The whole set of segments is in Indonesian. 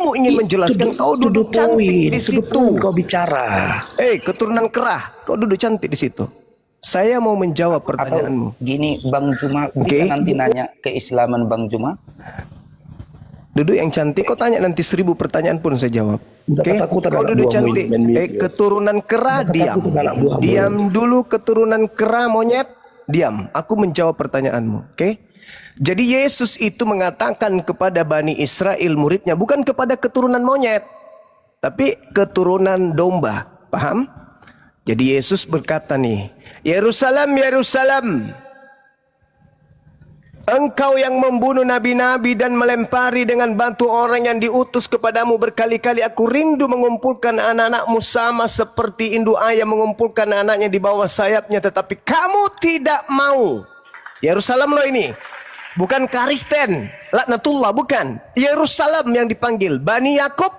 kamu ingin menjelaskan, kau duduk cantik di situ. Kau bicara. Keturunan kerah, kau duduk cantik di situ. Saya mau menjawab pertanyaanmu. Gini, Bang Juma, bisa nanti nanya keislaman Bang Juma? Duduk yang cantik, kau tanya nanti 1000 pertanyaan pun saya jawab. Kau duduk cantik. Keturunan kera, diam. Diam dulu, keturunan kera monyet, diam. Aku menjawab pertanyaanmu. Jadi Yesus itu mengatakan kepada Bani Israel muridnya, bukan kepada keturunan monyet, tapi keturunan domba. Paham? Jadi Yesus berkata nih, Yerusalem, Yerusalem, engkau yang membunuh nabi-nabi dan melempari dengan batu orang yang diutus kepadamu berkali-kali. Aku rindu mengumpulkan anak-anakmu sama seperti induk ayam mengumpulkan anaknya di bawah sayapnya, tetapi kamu tidak mau. Yerusalem loh ini, bukan Kristen, laknatullah, bukan. Yerusalem yang dipanggil, Bani Yakub,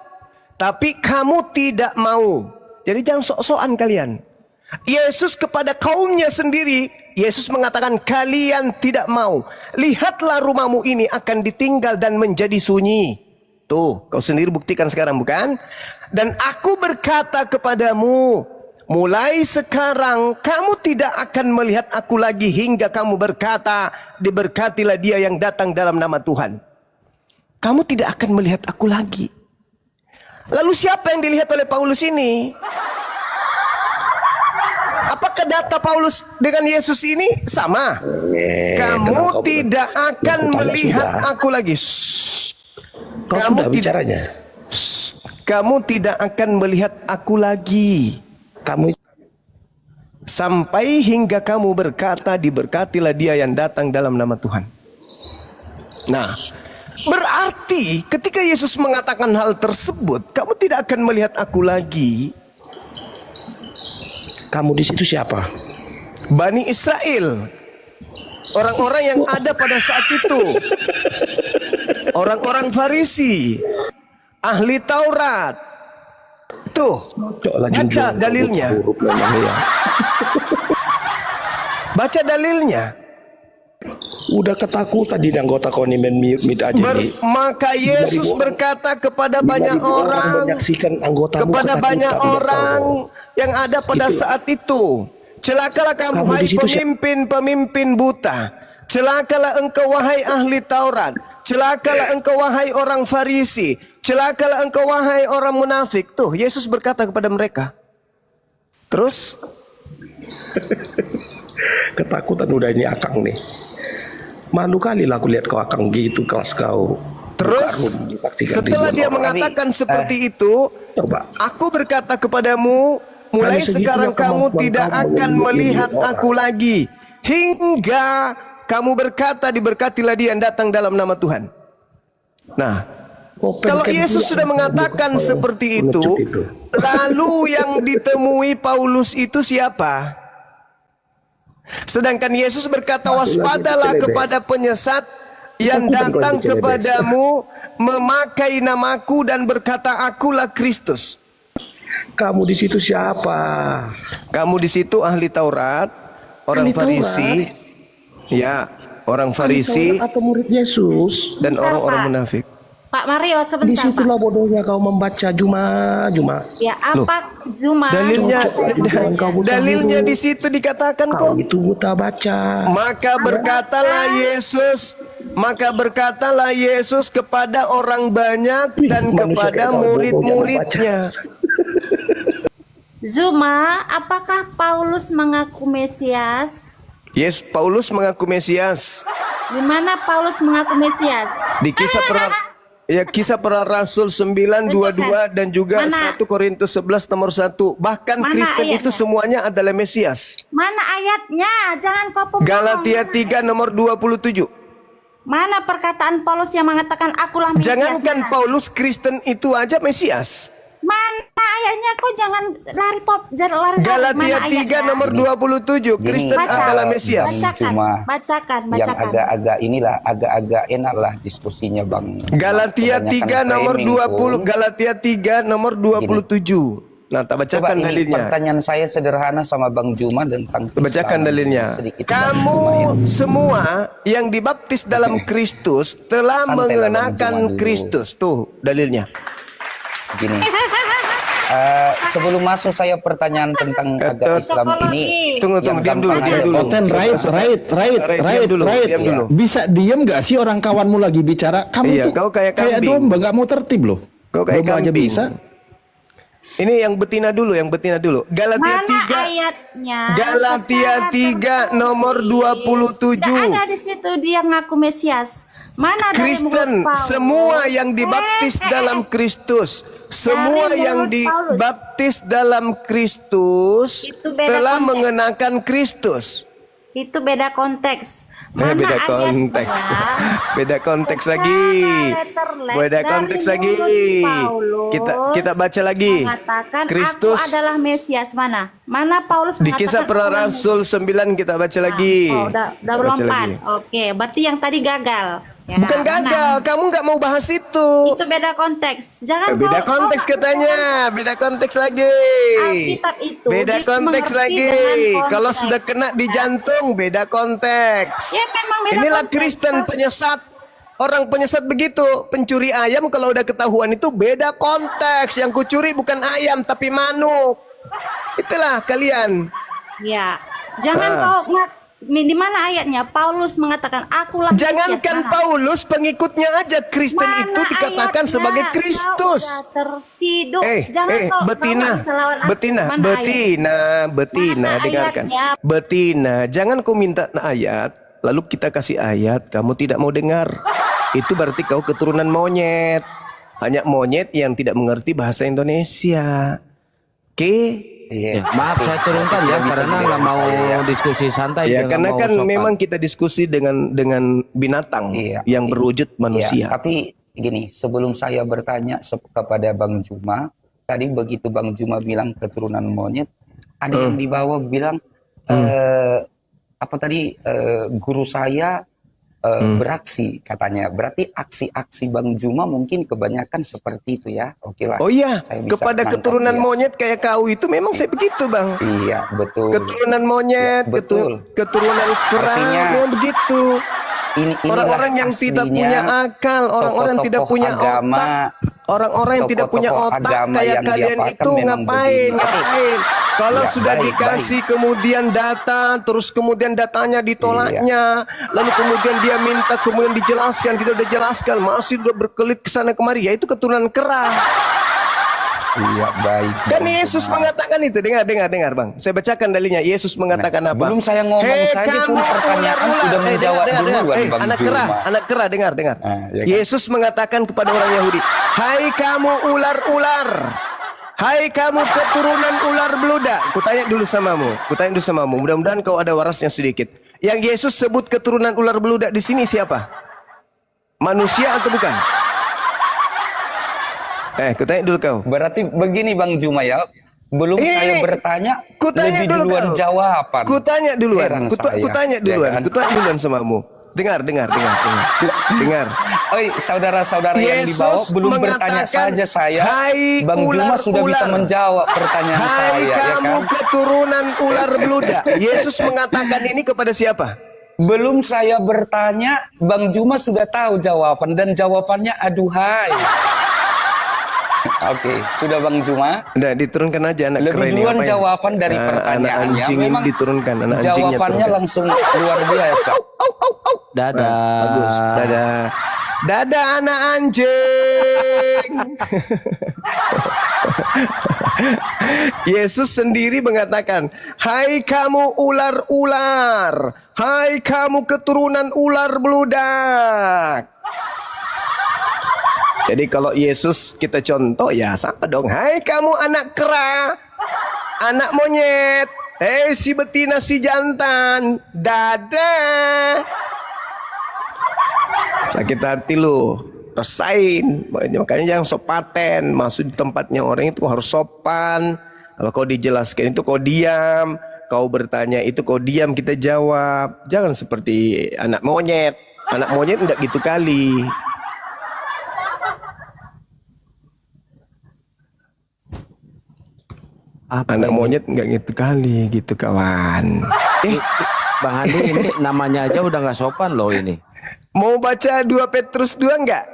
tapi kamu tidak mau. Jadi jangan sok-sokan kalian. Yesus kepada kaumnya sendiri, Yesus mengatakan kalian tidak mau. Lihatlah rumahmu ini akan ditinggal dan menjadi sunyi. Tuh, kau sendiri buktikan sekarang, bukan? Dan aku berkata kepadamu, mulai sekarang kamu tidak akan melihat aku lagi hingga kamu berkata, diberkatilah dia yang datang dalam nama Tuhan. Kamu tidak akan melihat aku lagi. Lalu siapa yang dilihat oleh Paulus ini? Apakah data Paulus dengan Yesus ini sama? Kamu tidak akan melihat aku lagi. Kamu tidak akan melihat aku lagi. Sampai hingga kamu berkata, diberkatilah dia yang datang dalam nama Tuhan. Nah, berarti ketika Yesus mengatakan hal tersebut, kamu tidak akan melihat aku lagi. Kamu di situ siapa? Bani Israel, orang-orang yang ada pada saat itu, orang-orang Farisi, ahli Taurat. Tuh, baca dalilnya. Baca dalilnya. Udah ketakutan di anggota kondimen aja nih. Maka Yesus berkata kepada banyak orang, yang ada pada saat itu, celakalah kamu hai pemimpin buta, celakalah engkau wahai ahli Taurat, celakalah engkau wahai orang Farisi, celakalah engkau wahai orang munafik. Tuh, Yesus berkata kepada mereka. Terus ketakutan udah ini akang nih. Malu kali lah aku lihat kau akang gitu kelas kau. Terus setelah dia mengatakan seperti itu, aku berkata kepadamu, mulai sekarang kamu tidak akan melihat aku lagi hingga kamu berkata, diberkatilah dia yang datang dalam nama Tuhan. Nah, kalau Yesus sudah mengatakan seperti itu, lalu yang ditemui Paulus itu siapa? Sedangkan Yesus berkata, waspadalah kepada penyesat yang datang kepadamu memakai namaku dan berkata, akulah Kristus. Kamu di situ siapa? Kamu di situ ahli Taurat, orang Farisi, ya, orang Farisi atau murid Yesus dan orang-orang munafik. Pak Mario, sebentar. Di situlah bodohnya kau membaca Juma. Ya, apa Juma? Dalilnya di situ dikatakan kok. Itu buta baca. Maka berkatalah Yesus kepada orang banyak dan kepada murid-muridnya. Zuma, apakah Paulus mengaku Mesias? Yes, Paulus mengaku Mesias. Di mana Paulus mengaku Mesias? Di Kisah Para Rasul 9:22 dan juga 1 Korintus 11 nomor 1. Bahkan Kristen itu semuanya adalah Mesias. Mana ayatnya? Jangan kau pembohong. Galatia 3 nomor 27. Mana perkataan Paulus yang mengatakan akulah Mesias? Jangankan Paulus, Kristen itu aja Mesias. Mana ayatnya? Kau jangan lari Galatia 3 nomor 27. Kristen adalah Mesias. Bacakan. Yang agak-agak inilah, agak-agak enak lah diskusinya Bang. Galatia 3 nomor 20. Galatia 3 nomor 27. Nah, tak bacakan dalilnya. Pertanyaan saya sederhana sama Bang Juma tentang bacakan dalilnya. Kamu semua yang dibaptis dalam Kristus telah mengenakan Kristus. Tuh dalilnya. gini. Sebelum masuk saya pertanyaan tentang agama Islam ini. Tunggu, yang diam dulu, gampang diam aja. dulu. Oten, right. diam dulu. Bisa diem gak sih orang kawanmu lagi bicara? Kamu Iya, tuh kau kayak kambing. domba, gak mau tertib loh. Kau kayak Domba aja kambing. bisa. Ini yang betina dulu, Galatia Mana 3. ayatnya? Galatia 3 nomor 27. Tidak ada di situ dia ngaku Mesias. Mana dari Kristen, mulut Paulus? semua yang dibaptis dalam Kristus, semua Dari yang mulut dibaptis dalam Kristus Itu beda telah konteks. mengenakan Kristus. Itu beda konteks. Beda konteks. Beda konteks lagi. Beda konteks lagi. Kita baca lagi. Mengatakan Kristus aku adalah Mesias. Mana Paulus di Kisah Para Rasul 9 kita baca lagi. Oh, udah Baca berlompat. lagi. Oke, berarti yang tadi gagal. Ya, Bukan mana? gagal, kamu nggak mau bahas itu. Itu beda konteks. Jangan Beda kau- konteks kau- katanya, beda konteks lagi. Alkitab itu Beda konteks dimengerti lagi. dengan konteks. Kalau sudah kena di jantung, beda konteks. Ya, memang beda Inilah konteks. Kristen penyesat. Orang penyesat begitu, pencuri ayam kalau udah ketahuan itu beda konteks. Yang kucuri bukan ayam tapi manuk. Itulah kalian. Ya, jangan kau di mana ayatnya Paulus mengatakan akulah Jangankan Mesias. Mana? Paulus, pengikutnya aja Kristen Mana itu dikatakan ayatnya? sebagai Kau Kristus. udah tersiduk. Jangan kau Betina, bawa selawan aku. Betina, Mana Betina, Mana dengarkan. ayatnya? Betina, jangan kau minta ayat, lalu kita kasih ayat, kamu tidak mau dengar. Itu berarti kau keturunan monyet. Hanya monyet yang tidak mengerti bahasa Indonesia. Oke? Iya. Maaf saya turunkan ya karena nggak mau diskusi santai. Ya, nggak karena mau kan sopan. memang kita diskusi dengan binatang Iya. yang berwujud manusia. Iya, tapi gini, sebelum saya bertanya kepada Bang Juma, tadi begitu Bang Juma bilang keturunan monyet, ada yang di bawah bilang guru saya beraksi katanya. Berarti aksi-aksi Bang Juma mungkin kebanyakan seperti itu ya. Oke lah. Oh iya, Saya bisa kepada nangkap keturunan dia. monyet kayak kau itu memang saya begitu, Bang. Iya, betul. Keturunan monyet, Ya, betul. keturunan kera, Artinya, memang begitu. Inilah Orang-orang yang tidak aslinya punya akal, orang-orang yang tidak tokoh-tokoh punya agama, otak, orang-orang yang tidak punya tokoh-tokoh otak agama kayak yang kalian diapakan itu memang ngapain? begini. Kalau Ya, sudah baik, dikasih kemudian data, terus kemudian datanya ditolaknya, Iya. lalu kemudian dia minta kemudian dijelaskan, kita udah jelaskan, masih udah berkelit ke sana kemari, ya itu keturunan kera. Iya, baik. Kan Bang Yesus Juma. mengatakan itu, dengar Bang. Saya bacakan dalilnya. Yesus mengatakan Nah, apa? belum saya ngomong saja pun pertanyaan sudah menjawab duluan, Bang anak Juma. kera, dengar. Ya kan? Yesus mengatakan kepada orang Yahudi, "Hai kamu ular-ular, hai kamu keturunan ular beludak." Kutanya dulu samamu. Mudah-mudahan kau ada warasnya sedikit. Yang Yesus sebut keturunan ular beludak di sini siapa? Manusia atau bukan? Kutanya dulu kau. Berarti begini Bang Juma ya, belum Ini, saya bertanya, Kutanya lebih dulu duluan kau. jawaban. Kutanya duluan. Heran saya, Kutanya ya duluan. kan? Kutanya duluan samamu. Dengar. Oi, saudara-saudara yang di bawah Yesus belum bertanya mengatakan, saja saya. "Hai Bang Juma sudah bisa ular-ular, menjawab pertanyaan hai saya, ya kamu kan? keturunan ular beludak." Yesus mengatakan ini kepada siapa? Belum saya bertanya, Bang Juma sudah tahu jawaban dan jawabannya aduhai. Oke, sudah Bang Juma. Udah diturunkan aja anak Lebih keren ini, duluan ngapain? jawaban dari Anak pertanyaannya. anjing ini Memang diturunkan, anak anjingnya jawabannya turunkan. langsung luar biasa. Dadah. Bagus. Dadah anak anjing. Yesus sendiri mengatakan, "Hai kamu ular-ular, hai kamu keturunan ular beludak." Jadi kalau Yesus kita contoh ya sama dong. Hai kamu anak kera, anak monyet, si betina si jantan, dadah. Sakit hati lu, rasain. Makanya jangan sok paten. Masuk di tempatnya orang itu harus sopan. Kalau kau dijelaskan itu kau diam. Kau bertanya itu kau diam, kita jawab. Jangan seperti anak monyet. Anak monyet enggak gitu kali. Anak monyet enggak gitu kali gitu kawan. Bang Andi ini namanya aja udah nggak sopan loh ini. Mau baca 2 Petrus 2 enggak?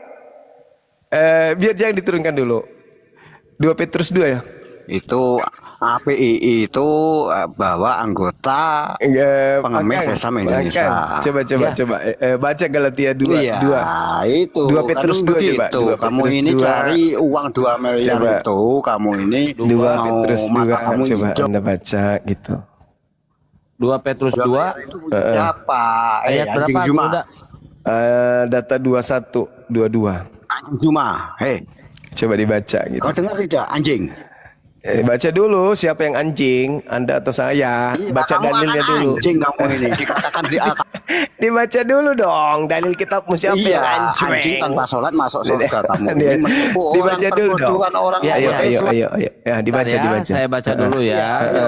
Biar jangan diturunkan dulu. 2 Petrus 2 ya? Itu APII itu bahwa anggota pengemis Sesama Indonesia. Coba. Baca Galatia 2. Iya, 2. itu 2 Petrus kan 2 coba. begitu. 2 Kamu Petrus ini 2. cari uang 2 miliar Coba. itu, kamu ini 2 mau Petrus 2 mata kamu coba hijau. Anda baca gitu. 2 Petrus 2 Itu siapa? ayat Anjing berapa? Juma. Udah. Data 21 22. Anjing Juma. Hei, Coba dibaca gitu. kau dengar tidak? Anjing. Baca dulu siapa yang anjing, Anda atau saya. Iya, Baca kamu dalilnya akan dulu. Anjing kamu ini dikatakan di Dibaca dulu dong dalil kitabmu siapa yang Iya, anjing. anjing tanpa sholat masuk surga kamu. Dia- Ini menipu orang, dibaca dulu dong. perburuan orang. Iya, Ayo, iya. ayo. Ya, dibaca, Bentar ya, dibaca. Saya baca dulu ya.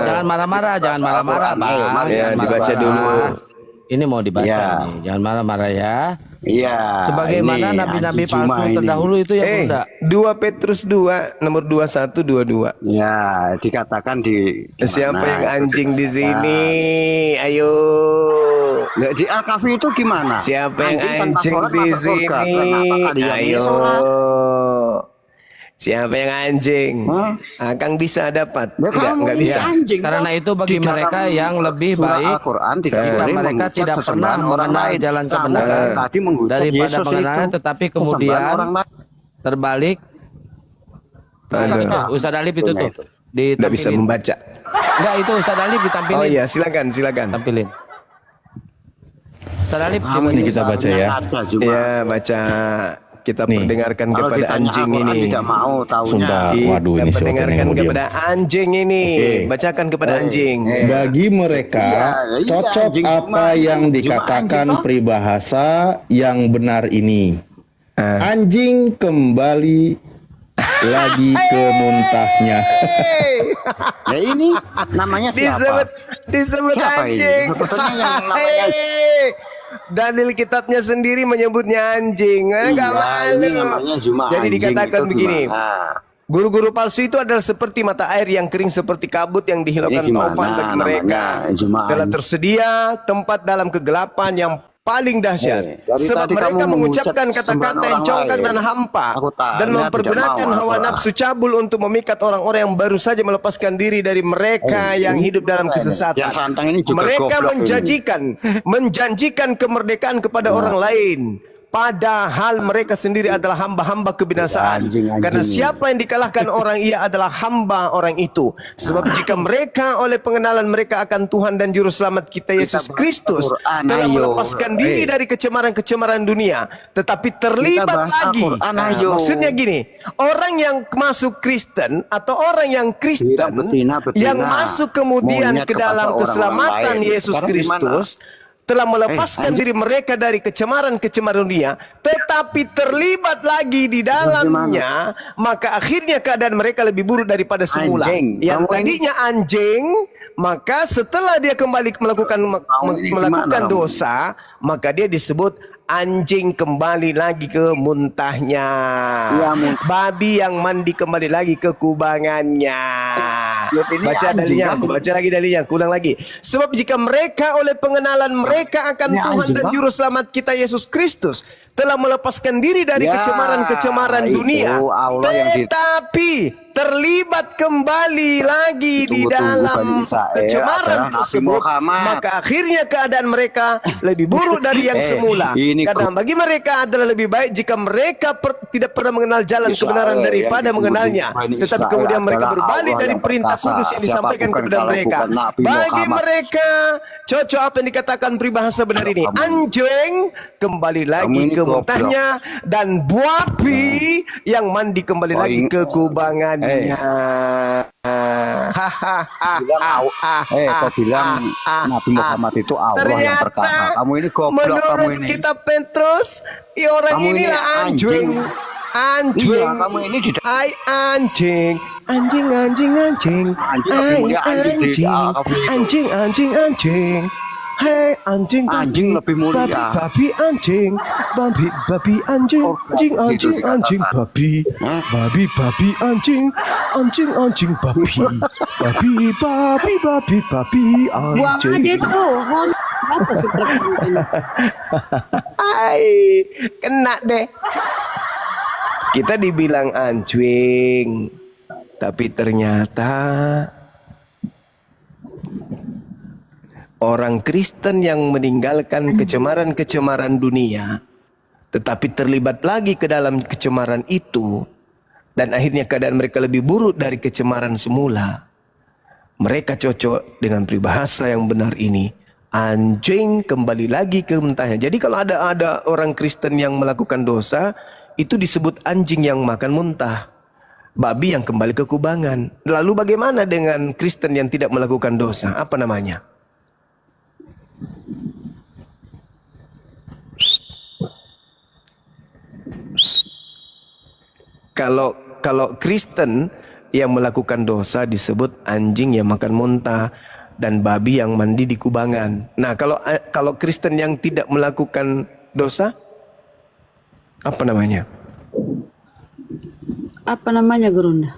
Jangan marah-marah, jangan marah-marah, Al-Quran, Bang. mari, Ya, Jangan dibaca marah-marah. dulu. Ini mau dibaca Ya. nih. Jangan marah-marah ya. Iya. Sebagaimana ini nabi-nabi anjing Juma palsu ini. terdahulu itu yang bunda. 2 Petrus 2 nomor 21 22. Ya, dikatakan di gimana Siapa yang itu anjing di dikatakan. sini? Ayo. Nah, di Al-Kahfi itu gimana? Siapa yang tanpa anjing sholat di masuk surga. sini? Kenapa kalian ini Ayo. sholat? Siapa yang anjing? Hah? Akang bisa dapat? Ya, kamu Enggak ini bisa. anjing, Karena Bang. itu bagi Di dalam mereka yang lebih surah baik Al-Quran tidak jika boleh mereka mengucap tidak pernah sesembahan orang mengenal lain. jalan Kamu kebenaran tadi mengucap daripada Yesus pengenalan, itu tetapi sesembahan kemudian orang lain. terbalik. Aduh. Ustaz Alif itu tuh Enggak bisa ditampilin. membaca. Enggak, itu Ustaz Alif ditampilin. Oh iya, silakan. Tampilin. Ustaz Alif Kamu Ini kita baca ya. ada juga. Ya, baca. Kita Nih. perdengarkan Kalau kepada ditanya anjing Al-Quran ini. tidak mau taunya. Sumpah. Waduh, ini Kita siapa perdengarkan yang mau diam? kepada anjing ini. Oke. Bacakan kepada anjing. Bagi mereka Iya, iya, cocok anjing apa cuma yang anjing, dikatakan cuma anjing, peribahasa yang benar ini. Ah. Anjing kembali lagi ke muntahnya. Ya ini namanya siapa? Disebut Siapa ini? anjing. Sebetulnya yang namanya- Hei, dalil kitabnya sendiri menyebutnya anjing. Enggak Iya, malu. ini namanya Juma Jadi anjing dikatakan itu begini. gimana? Guru-guru palsu itu adalah seperti mata air yang kering seperti kabut yang dihilangkan Ini gimana taufan bagi mereka. namanya Juma Telah anjing? tersedia tempat dalam kegelapan yang paling dahsyat. Dari Sebab tadi mereka kamu mengucapkan mengucap kata-kata sembahan yang orang congkak lain. dan hampa Aku tanya, dan tidak mempergunakan mau, hawa Al-Quran. nafsu cabul untuk memikat orang-orang yang baru saja melepaskan diri dari mereka yang hidup dalam kesesatan. Yang santang ini juga Mereka goblok menjanjikan kemerdekaan kepada orang lain. Padahal mereka sendiri adalah hamba-hamba kebinasaan. Anjing-anjing. Karena siapa yang dikalahkan orang, ia adalah hamba orang itu. Sebab jika mereka oleh pengenalan mereka akan Tuhan dan Juru Selamat kita Yesus bahas Kristus Al-Quran, telah ayo. melepaskan diri dari kecemaran-kecemaran dunia, tetapi terlibat bahas lagi. Al-Quran, ayo. Maksudnya gini, orang yang masuk Kristen atau orang yang Kristen Betina. yang masuk kemudian Monyet ke kepada dalam orang keselamatan lain. Yesus Sekarang Kristus telah melepaskan diri mereka dari kecemaran-kecemaran dunia, tetapi terlibat lagi di dalamnya, maka akhirnya keadaan mereka lebih buruk daripada semula. Anjing. Yang Kamu tadinya anjing, maka setelah dia kembali melakukan ini gimana kamu? dosa, maka dia disebut anjing kembali lagi ke muntahnya. Ya, Babi yang mandi kembali lagi ke kubangannya. ini Baca anjing, dalilnya, kan? aku baca lagi dalilnya, aku ulang lagi. Sebab jika mereka oleh pengenalan mereka akan Ini Tuhan anjing, dan Bang. Juru Selamat kita Yesus Kristus telah melepaskan diri dari Ya, kecemaran-kecemaran itu dunia, Allah yang tetapi terlibat kembali lagi di Tunggu-tunggu dalam Bani Israel kecemaran adalah Nabi tersebut, Muhammad. maka akhirnya keadaan mereka lebih buruk dari yang semula. ini Karena bagi mereka adalah lebih baik jika mereka tidak pernah mengenal jalan Israel kebenaran yang daripada ditunggu mengenalnya, Bani tetapi Israel kemudian mereka adalah berbalik Allah dari yang perintah perkasa. kudus yang Siapa disampaikan bukan kepada kalau mereka. bukan Nabi Bagi Muhammad. mereka cocok apa yang dikatakan peribahasa benar ini. Anjing kembali lagi ini ke goblok. muntahnya, dan babi yang mandi kembali lagi ke kubangannya. Kau bilang Nabi Muhammad itu Allah yang perkasa. Kamu ini goblok, menurut kamu ini. kitab Petrus, orang Kamu ini inilah anjing. Anjing. Iya, kamu ini di Hai anjing. Anjing. Anjing lebih mulia anjing di Al-Kahfi itu. Anjing. Hei anjing babi. Anjing lebih mulia. Babi anjing. Babi anjing. Oh, Anjing gitu anjing dikatakan. babi. Hah? Babi anjing. Anjing babi. Babi Buang anjing. aja tuh, host. Apa sih pertanyaan? Hai, kena deh. Kita dibilang anjing. Tapi ternyata orang Kristen yang meninggalkan kecemaran-kecemaran dunia, tetapi terlibat lagi ke dalam kecemaran itu, dan akhirnya keadaan mereka lebih buruk dari kecemaran semula. Mereka cocok dengan peribahasa yang benar ini. Anjing kembali lagi ke muntahnya. Jadi kalau ada orang Kristen yang melakukan dosa, itu disebut anjing yang makan muntah, babi yang kembali ke kubangan. Lalu bagaimana dengan Kristen yang tidak melakukan dosa? Apa namanya? Kalau Kristen yang melakukan dosa disebut anjing yang makan muntah dan babi yang mandi di kubangan. Nah, kalau Kristen yang tidak melakukan dosa, apa namanya? Apa namanya, Gurunda?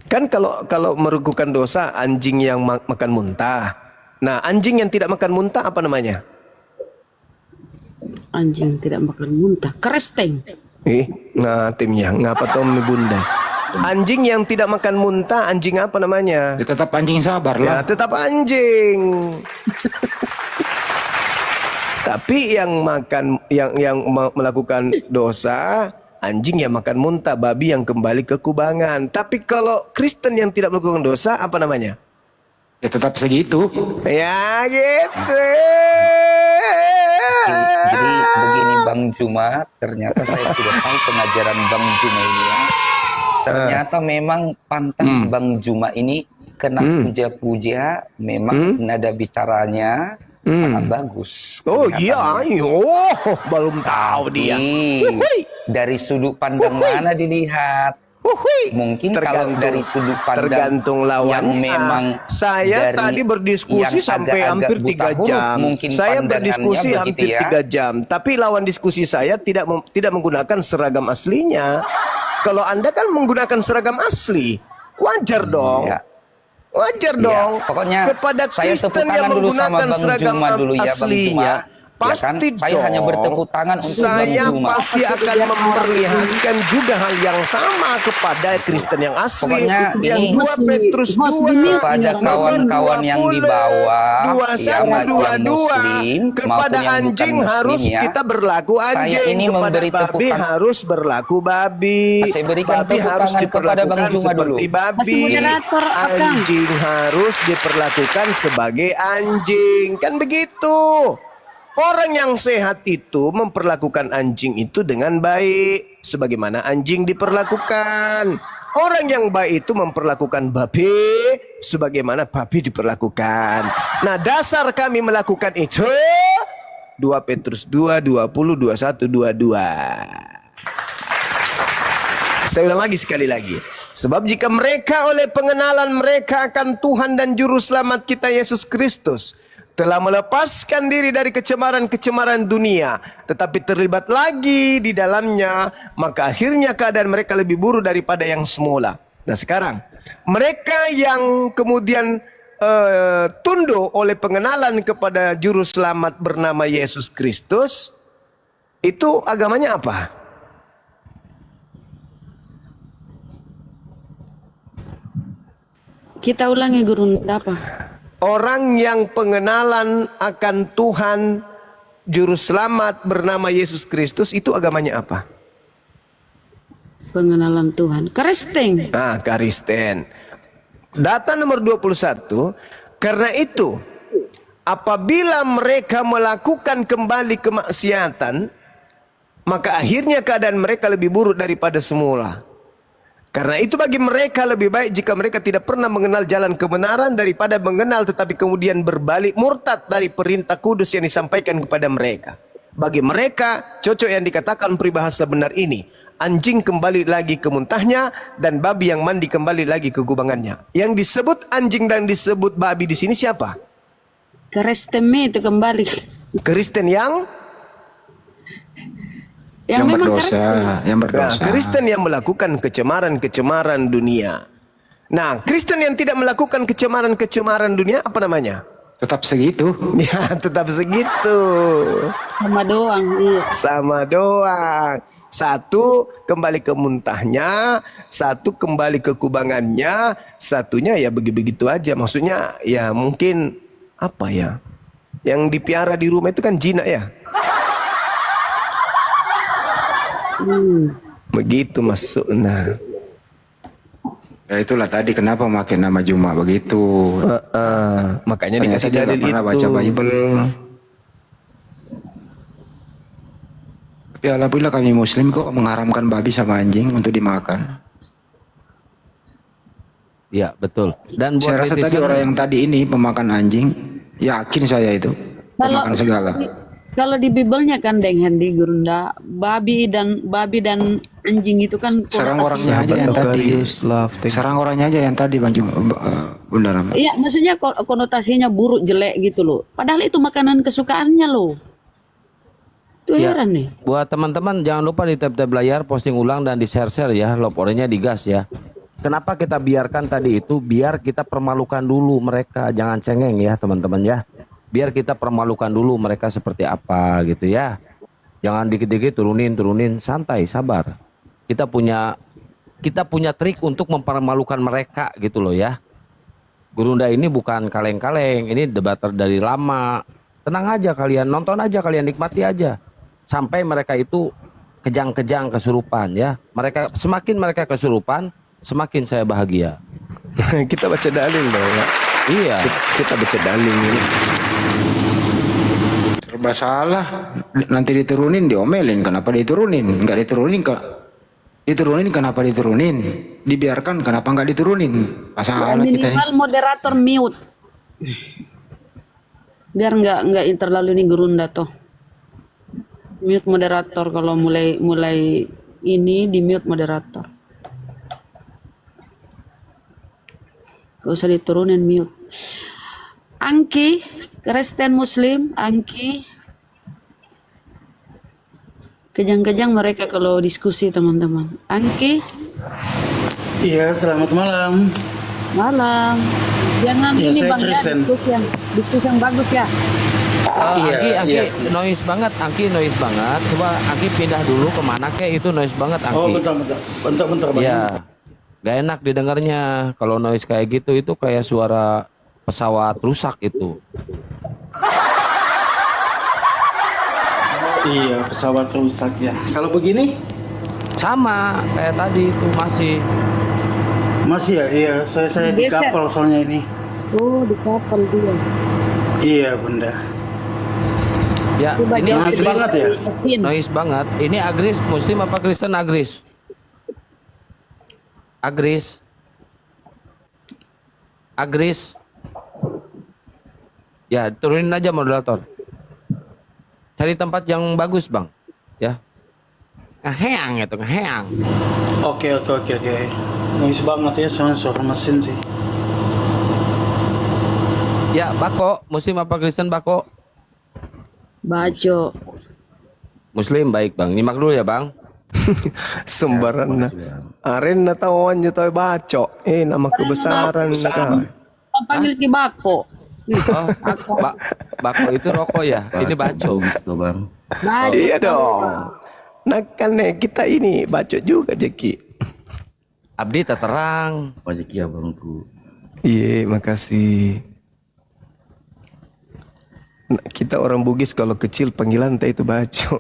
Kan kalau melakukan dosa anjing yang makan muntah. Nah, anjing yang tidak makan muntah apa namanya? Anjing tidak makan muntah. Keresteng. Nah timnya ngapa Tommy Bunda? Anjing yang tidak makan muntah, anjing apa namanya? Ya, tetap anjing sabar Ya lah. tetap anjing. Tapi yang melakukan dosa, anjing yang makan muntah, babi yang kembali ke kubangan. Tapi kalau Kristen yang tidak melakukan dosa, apa namanya? Ya tetap segitu. Ya gitu. Jadi begini Bang Juma, ternyata saya sudah tahu pengajaran Bang Juma ini ya. Ternyata memang pantas Bang Juma ini kena puja-puja, memang nada bicaranya sangat bagus. Oh Ternyata iya, belum tahu dia. Dari sudut pandang mana dilihat? Mungkin kalau dari sudut pandang tergantung lawannya. yang memang saya dari tadi berdiskusi yang sampai agak-agak hampir buta 3 huruf, jam. mungkin Saya pandangannya berdiskusi begitu hampir ya. 3 jam. Tapi lawan diskusi saya tidak menggunakan seragam aslinya. Kalau Anda kan menggunakan seragam asli, wajar dong. Ya. Wajar Ya, dong. pokoknya kepada saya Kristen tepuk yang tangan dulu sama menggunakan Bang seragam Juma dulu ya, Bang aslinya, Juma. pasti Ya kan? Saya dong. hanya bertepuk tangan untuk Bang Saya Juma. pasti akan memperlihatkan juga hal yang sama kepada Kristen yang asli. Pokoknya yang ini 2 Petrus 2 kepada kawan-kawan yang di bawah, yang Muslim kepada maupun yang anjing bukan harus Muslim ya. kita berlaku anjing, Saya ini kepada memberi babi tepukan. harus berlaku babi. Saya berikan Babi tepuk harus tangan kepada Bang diperlakukan Juma dulu. seperti babi. Masih moderator, Akang. Anjing harus diperlakukan sebagai anjing. Kan begitu. Orang yang sehat itu memperlakukan anjing itu dengan baik, sebagaimana anjing diperlakukan. Orang yang baik itu memperlakukan babi sebagaimana babi diperlakukan. Nah, dasar kami melakukan itu 2 Petrus 2, 20, 21, 22. Saya ulang lagi sekali lagi. Sebab jika mereka oleh pengenalan mereka akan Tuhan dan Juru Selamat kita Yesus Kristus telah melepaskan diri dari kecemaran-kecemaran dunia, tetapi terlibat lagi di dalamnya, maka akhirnya keadaan mereka lebih buruk daripada yang semula. Nah sekarang, mereka yang kemudian tunduk oleh pengenalan kepada Juru Selamat bernama Yesus Kristus, itu agamanya apa? Kita ulangi, Gurunda, apa? Orang yang pengenalan akan Tuhan Juru Selamat bernama Yesus Kristus itu agamanya apa? Pengenalan Tuhan. Kristen. Kristen. Data nomor 21, karena itu apabila mereka melakukan kembali kemaksiatan, maka akhirnya keadaan mereka lebih buruk daripada semula. Karena itu bagi mereka lebih baik jika mereka tidak pernah mengenal jalan kebenaran daripada mengenal tetapi kemudian berbalik murtad dari perintah kudus yang disampaikan kepada mereka. Bagi mereka cocok yang dikatakan peribahasa benar ini. Anjing kembali lagi ke muntahnya dan babi yang mandi kembali lagi ke kubangannya. Yang disebut anjing dan disebut babi di sini siapa? Kristen itu kembali. Kristen yang Yang memang berdosa, Kristen. yang berdosa. Nah, Kristen yang melakukan kecemaran-kecemaran dunia. Nah, Kristen yang tidak melakukan kecemaran-kecemaran dunia apa namanya? Tetap segitu. Ya, tetap segitu. Sama doang. Iya. Sama doang. Satu kembali ke muntahnya, satu kembali ke kubangannya, satunya ya begitu aja. Maksudnya ya mungkin apa ya? Yang dipiara di rumah itu kan jinak ya. Begitu maksudnya. Ya itulah tadi kenapa pakai nama Juma begitu. Makanya Ternyata dikasih dia dalil nggak pernah itu. baca Bible. Tapi alhamdulillah kami Muslim kok mengharamkan babi sama anjing untuk dimakan. Iya, betul. Dan buat Saya rasa tadi netizen- orang yang tadi ini pemakan anjing, yakin saya itu pemakan segala. Kalau di Biblenya kan Deng Hendi Gurunda, babi dan anjing itu kan Serang orangnya aja Sahabat yang tadi. Nogarius, love, thank you. Serang orangnya aja yang tadi Bang Bunda Rama. Iya, maksudnya konotasinya buruk jelek gitu loh. Padahal itu makanan kesukaannya loh. Itu Ya, heran nih. buat teman-teman jangan lupa di tab-tab layar posting ulang dan di share-share ya, love orangnya digas ya. Kenapa kita biarkan tadi itu? Biar kita permalukan dulu mereka, jangan cengeng ya teman-teman ya. Biar kita permalukan dulu mereka seperti apa gitu ya. Jangan dikit-dikit turunin, santai, sabar. Kita punya trik untuk mempermalukan mereka gitu loh ya. Gurunda ini bukan kaleng-kaleng, ini debater dari lama. Tenang aja kalian, nonton aja kalian, nikmati aja. Sampai mereka itu kejang-kejang kesurupan ya. Semakin mereka kesurupan, semakin saya bahagia. Kita baca dalil dong ya. Iya. Kita baca dalil. Serba salah. Nanti diturunin diomelin, kenapa diturunin? Enggak diturunin diturunin kenapa diturunin? Dibiarkan kenapa enggak diturunin? Masalah kita nih. Minimal moderator mute. Biar nggak terlalu ini Gurunda toh. Mute moderator kalau mulai ini di mute moderator. Gak usah diturunin mute. Angki, Kristen Muslim, Angki. Kejang-kejang mereka kalau diskusi teman-teman. Angki, Iya, selamat malam. malam. Jangan Ya, ini saya bang ya, Kristen. diskusi yang bagus ya. Iya, Angki, iya. noise banget, Coba Angki pindah dulu kemana kek itu noise banget Angki. Oh, bentar, Bang. Iya, gak enak didengarnya. Kalau noise kayak gitu itu kayak suara pesawat rusak itu. Iya, pesawat rusak ya. Kalau begini? Sama kayak tadi itu Masih ya? Iya, saya di Geser. kapal soalnya ini. Oh, di kapal dia. Iya, Bunda. Ya, Coba ini noise Agris, banget ya? Mesin. noise banget. Ini Agris Muslim apa Kristen Agris? Agris. Ya, turunin aja moderator. Cari tempat yang bagus, Bang. Ya. Ngeheang itu, ngeheang. Oke. Noise banget ya, soalnya suara mesin sih. Ya, Bako, Muslim apa Kristen Bako? Baco. Muslim, baik Bang. Nyimak dulu ya Bang. Sembaran. Aren na tawannya tahu baco. Nama kebesaran kan. Panggil ki Bako. Oh, Bako itu rokok ya? Ini baco. Baco. Iya dong. Nah kan kita ini baco juga Jeki. Abdi terang. Rezeki abangku. Iya, makasih. Nah, kita orang Bugis kalau kecil panggilan teh itu baco.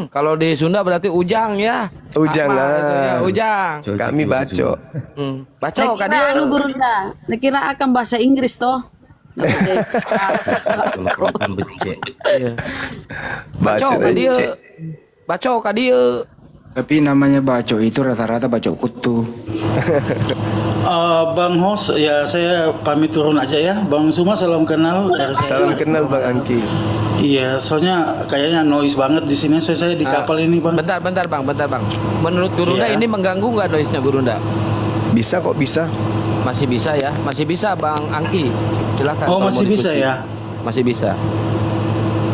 Kalau di Sunda berarti ujang ya. Ujang Apa itu ya? lah. Ujang. Kami baco. Baco kan Kira dia. anu Gurunda. Kira akan bahasa Inggris toh. Kalau kelihatan becek. Iya. Baco kan dia. Baco kan dia. Tapi namanya baco itu rata-rata baco kutu. Bang Hos, ya saya pamit turun aja ya. Bang Suma, salam kenal dari saya. Salam kenal Bang Angki. Iya, soalnya kayaknya noise banget di sini. Soalnya saya di kapal ini, Bang. Bentar Bang. Menurut Gurunda Iya. ini mengganggu nggak noise-nya Gurunda? Bisa kok bisa. Masih bisa ya? Masih bisa Bang Angki. Silakan. Oh, kalau mau masih bisa diskusi. ya? Masih bisa.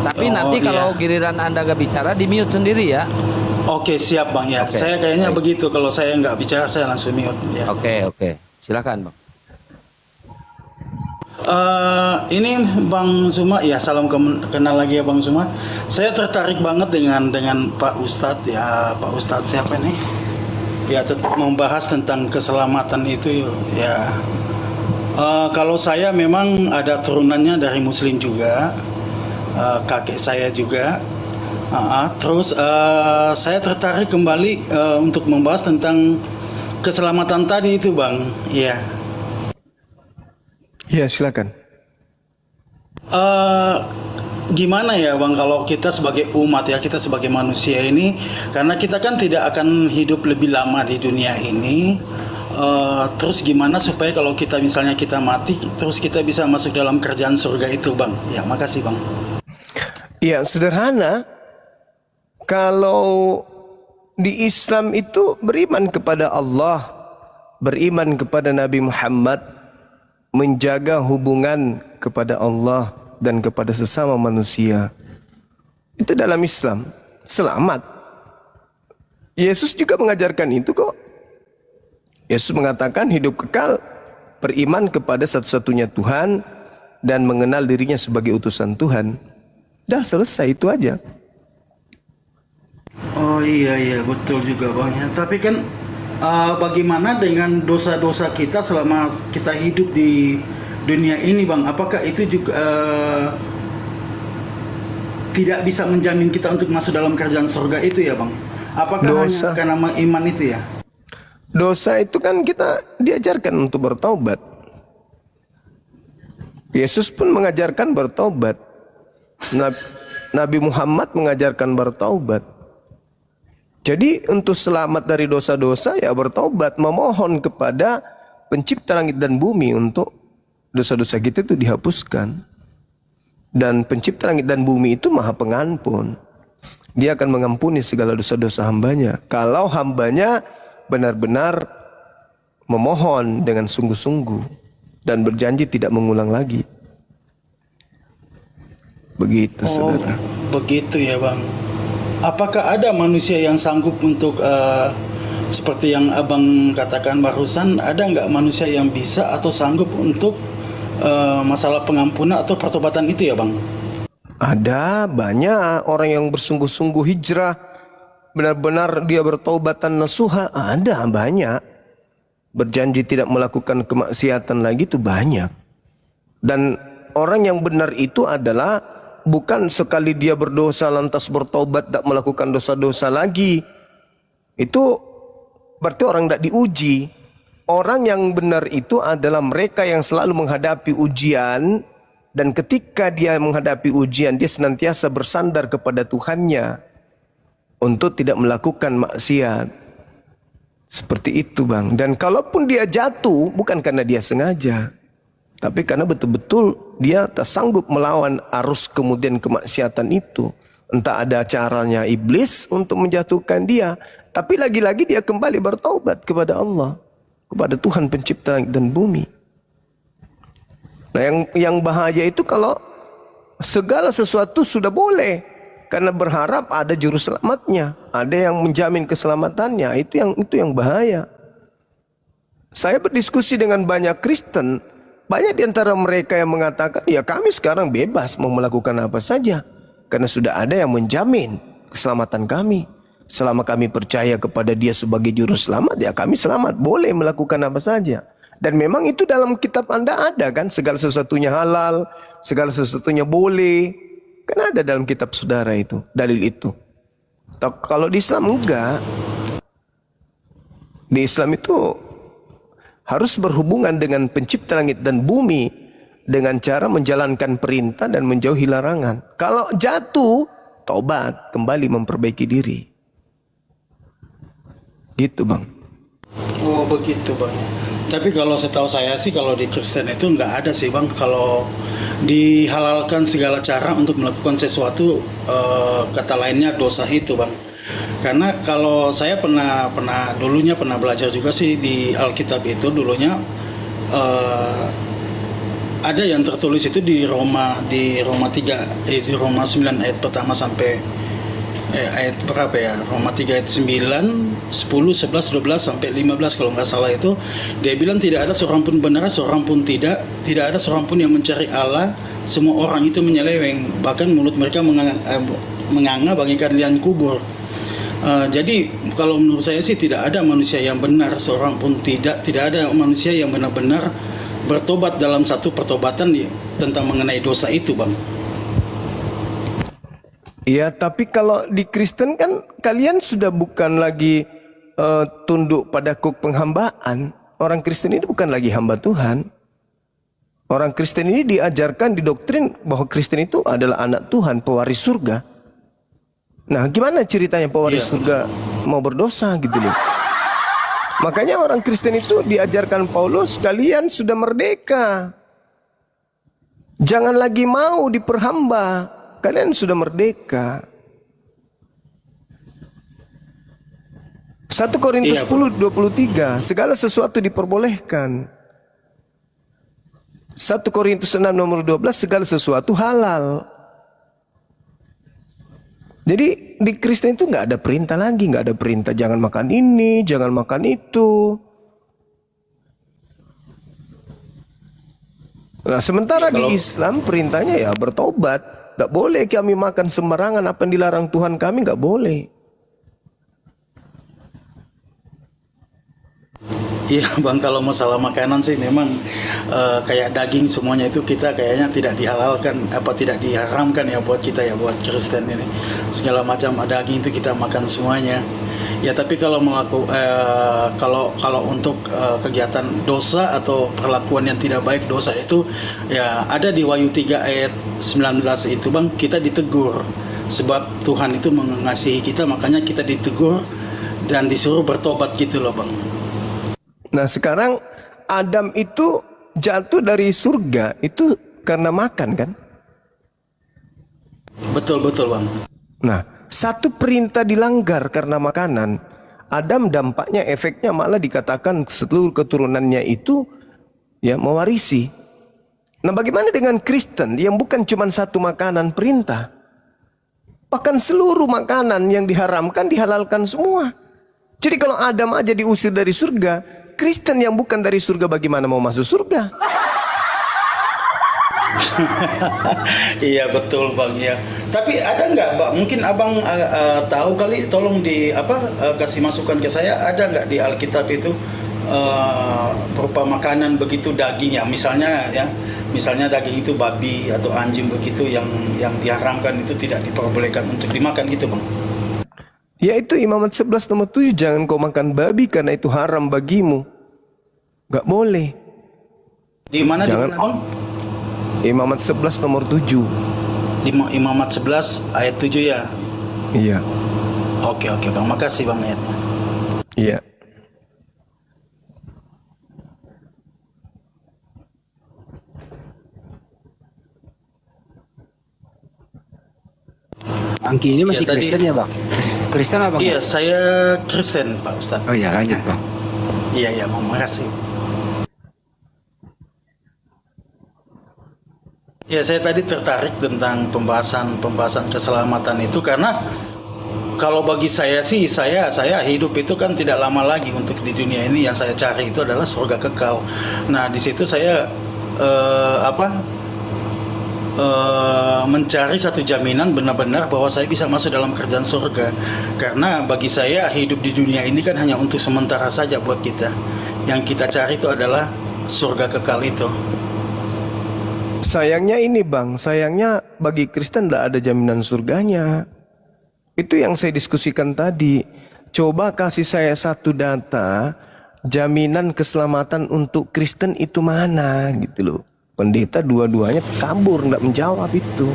Tapi Oh, nanti kalau iya. giliran Anda nggak bicara di mute sendiri ya. Oke, siap Bang ya. Oke. Saya kayaknya begitu. Kalau saya nggak bicara, saya langsung mute ya. Oke. Silakan Bang. Ini Bang Zuma, ya salam kenal lagi ya Bang Zuma. Saya tertarik banget dengan Pak Ustadz ya, Pak Ustadz siapa nih? Ya tetap membahas tentang keselamatan itu ya. Kalau saya memang ada turunannya dari Muslim juga, kakek saya juga. Terus saya tertarik kembali untuk membahas tentang keselamatan tadi itu Bang. Ya. Ya, silakan. Gimana ya Bang, kalau kita sebagai umat ya, kita sebagai manusia ini, karena kita kan tidak akan hidup lebih lama di dunia ini, terus gimana supaya kalau kita misalnya kita mati, terus kita bisa masuk dalam kerjaan surga itu Bang. Ya, makasih Bang. Ya, sederhana. Kalau di Islam itu beriman kepada Allah, beriman kepada Nabi Muhammad, menjaga hubungan kepada Allah dan kepada sesama manusia. Itu dalam Islam, selamat. Yesus juga mengajarkan itu kok. Yesus mengatakan hidup kekal, beriman kepada satu-satunya Tuhan dan mengenal dirinya sebagai utusan Tuhan. Dah selesai, itu aja. Oh iya betul juga Bang ya. Tapi kan bagaimana dengan dosa-dosa kita selama kita hidup di dunia ini Bang? Apakah itu juga tidak bisa menjamin kita untuk masuk dalam kerjaan surga itu ya Bang? Apakah hanya karena iman itu ya? Dosa itu kan kita diajarkan untuk bertaubat. Yesus pun mengajarkan bertaubat. Nabi Muhammad mengajarkan bertaubat. Jadi untuk selamat dari dosa-dosa ya bertaubat, memohon kepada pencipta langit dan bumi untuk dosa-dosa kita itu dihapuskan. Dan pencipta langit dan bumi itu maha pengampun. Dia akan mengampuni segala dosa-dosa hambanya. Kalau hambanya benar-benar memohon dengan sungguh-sungguh dan berjanji tidak mengulang lagi. Begitu saudara. Begitu ya Bang. Apakah ada manusia yang sanggup untuk seperti yang Abang katakan barusan, ada nggak manusia yang bisa atau sanggup untuk masalah pengampunan atau pertobatan itu ya Bang? Ada banyak orang yang bersungguh-sungguh hijrah, benar-benar dia bertaubat dan nasuha, ada banyak. Berjanji tidak melakukan kemaksiatan lagi itu banyak. Dan orang yang benar itu adalah bukan sekali dia berdosa lantas bertobat tak melakukan dosa-dosa lagi. Itu berarti orang tidak diuji. Orang yang benar itu adalah mereka yang selalu menghadapi ujian, dan ketika dia menghadapi ujian dia senantiasa bersandar kepada Tuhannya untuk tidak melakukan maksiat. Seperti itu Bang. Dan kalaupun dia jatuh bukan karena dia sengaja, tapi karena betul-betul dia tak sanggup melawan arus kemudian kemaksiatan itu. Entah ada caranya iblis untuk menjatuhkan dia, tapi lagi-lagi dia kembali bertaubat kepada Allah, kepada Tuhan pencipta langit dan bumi. Nah yang bahaya itu kalau segala sesuatu sudah boleh, karena berharap ada juru selamatnya, ada yang menjamin keselamatannya, itu yang bahaya. Saya berdiskusi dengan banyak Kristen. Banyak di antara mereka yang mengatakan, ya kami sekarang bebas mau melakukan apa saja. Karena sudah ada yang menjamin keselamatan kami. Selama kami percaya kepada dia sebagai juru selamat, ya kami selamat. Boleh melakukan apa saja. Dan memang itu dalam kitab Anda ada kan. Segala sesuatunya halal, segala sesuatunya boleh. Kan ada dalam kitab saudara itu, dalil itu. Kalau di Islam enggak. Di Islam itu harus berhubungan dengan pencipta langit dan bumi dengan cara menjalankan perintah dan menjauhi larangan. Kalau jatuh, tobat, kembali memperbaiki diri. Gitu Bang. Oh begitu Bang. Tapi kalau setahu saya sih kalau di Kristen itu nggak ada sih Bang, kalau dihalalkan segala cara untuk melakukan sesuatu, kata lainnya dosa itu Bang. Karena kalau saya dulunya pernah belajar juga sih di Alkitab itu dulunya ada yang tertulis itu di Roma 3, itu Roma 9 ayat pertama sampai ayat berapa ya, Roma 3 ayat 9, 10, 11, 12 sampai 15 kalau nggak salah itu, dia bilang tidak ada seorang pun benar, seorang pun tidak ada seorang pun yang mencari Allah, semua orang itu menyeleweng, bahkan mulut mereka menganga bagikan liang kubur. Jadi kalau menurut saya sih tidak ada manusia yang benar, seorang pun tidak ada manusia yang benar-benar bertobat dalam satu pertobatan tentang mengenai dosa itu, Bang. Ya, tapi kalau di Kristen kan kalian sudah bukan lagi tunduk pada kuk penghambaan. Orang Kristen ini bukan lagi hamba Tuhan. Orang Kristen ini diajarkan, didoktrin bahwa Kristen itu adalah anak Tuhan, pewaris surga. Nah, gimana ceritanya pewaris surga mau berdosa gitu loh. Makanya orang Kristen itu diajarkan Paulus, kalian sudah merdeka. Jangan lagi mau diperhamba. Kalian sudah merdeka. 1 Korintus 10:23, segala sesuatu diperbolehkan. 1 Korintus 6 nomor 12, segala sesuatu halal. Jadi di Kristen itu nggak ada perintah lagi, nggak ada perintah jangan makan ini, jangan makan itu. Nah, sementara di Islam perintahnya ya bertobat. Gak boleh kami makan sembarangan, apa yang dilarang Tuhan kami gak boleh. Iya Bang, kalau masalah makanan sih memang kayak daging semuanya itu kita kayaknya tidak dihalalkan, tidak diharamkan ya buat kita ya, buat Kristen ini. Segala macam daging itu kita makan semuanya. Ya tapi kalau kalau untuk kegiatan dosa atau perlakuan yang tidak baik dosa itu ya ada di Wahyu 3 ayat 19 itu Bang, kita ditegur sebab Tuhan itu mengasihi kita, makanya kita ditegur dan disuruh bertobat gitu loh Bang. Nah sekarang Adam itu jatuh dari surga itu karena makan kan? Betul Bang. Nah satu perintah dilanggar karena makanan, Adam dampaknya efeknya malah dikatakan seluruh keturunannya itu ya mewarisi. Nah bagaimana dengan Kristen yang bukan cuma satu makanan perintah, bahkan seluruh makanan yang diharamkan dihalalkan semua. Jadi kalau Adam aja diusir dari surga, Kristen yang bukan dari surga bagaimana mau masuk surga? Iya betul Bang ya. Tapi ada nggak Bang? Mungkin Abang tahu kali, tolong kasih masukan ke saya. Ada nggak di Alkitab itu berupa makanan begitu daging ya? Misalnya daging itu babi atau anjing begitu yang diharamkan itu tidak diperbolehkan untuk dimakan gitu Bang? Yaitu Imamat 11 nomor 7, jangan kau makan babi karena itu haram bagimu. Gak boleh. Di mana jangan, di Bang? Imamat 11 nomor 7. Imamat 11 ayat 7 ya? Iya. Oke Bang, makasih Bang ayatnya. Iya. Angki ini masih Kristen ya Bang? Kristen apa? Iya, saya Kristen Pak Ustadz. Oh iya, lanjut Bang. Iya Bang, makasih. Ya, saya tadi tertarik tentang pembahasan keselamatan itu karena kalau bagi saya sih, saya hidup itu kan tidak lama lagi untuk di dunia ini. Yang saya cari itu adalah surga kekal. Nah, di situ saya mencari satu jaminan benar-benar bahwa saya bisa masuk dalam kerjaan surga. Karena bagi saya hidup di dunia ini kan hanya untuk sementara saja buat kita. Yang kita cari itu adalah surga kekal itu. Sayangnya ini Bang, sayangnya bagi Kristen tidak ada jaminan surganya. Itu yang saya diskusikan tadi. Coba kasih saya satu data jaminan keselamatan untuk Kristen itu mana gitu loh. Pendeta dua-duanya kabur, nggak menjawab itu.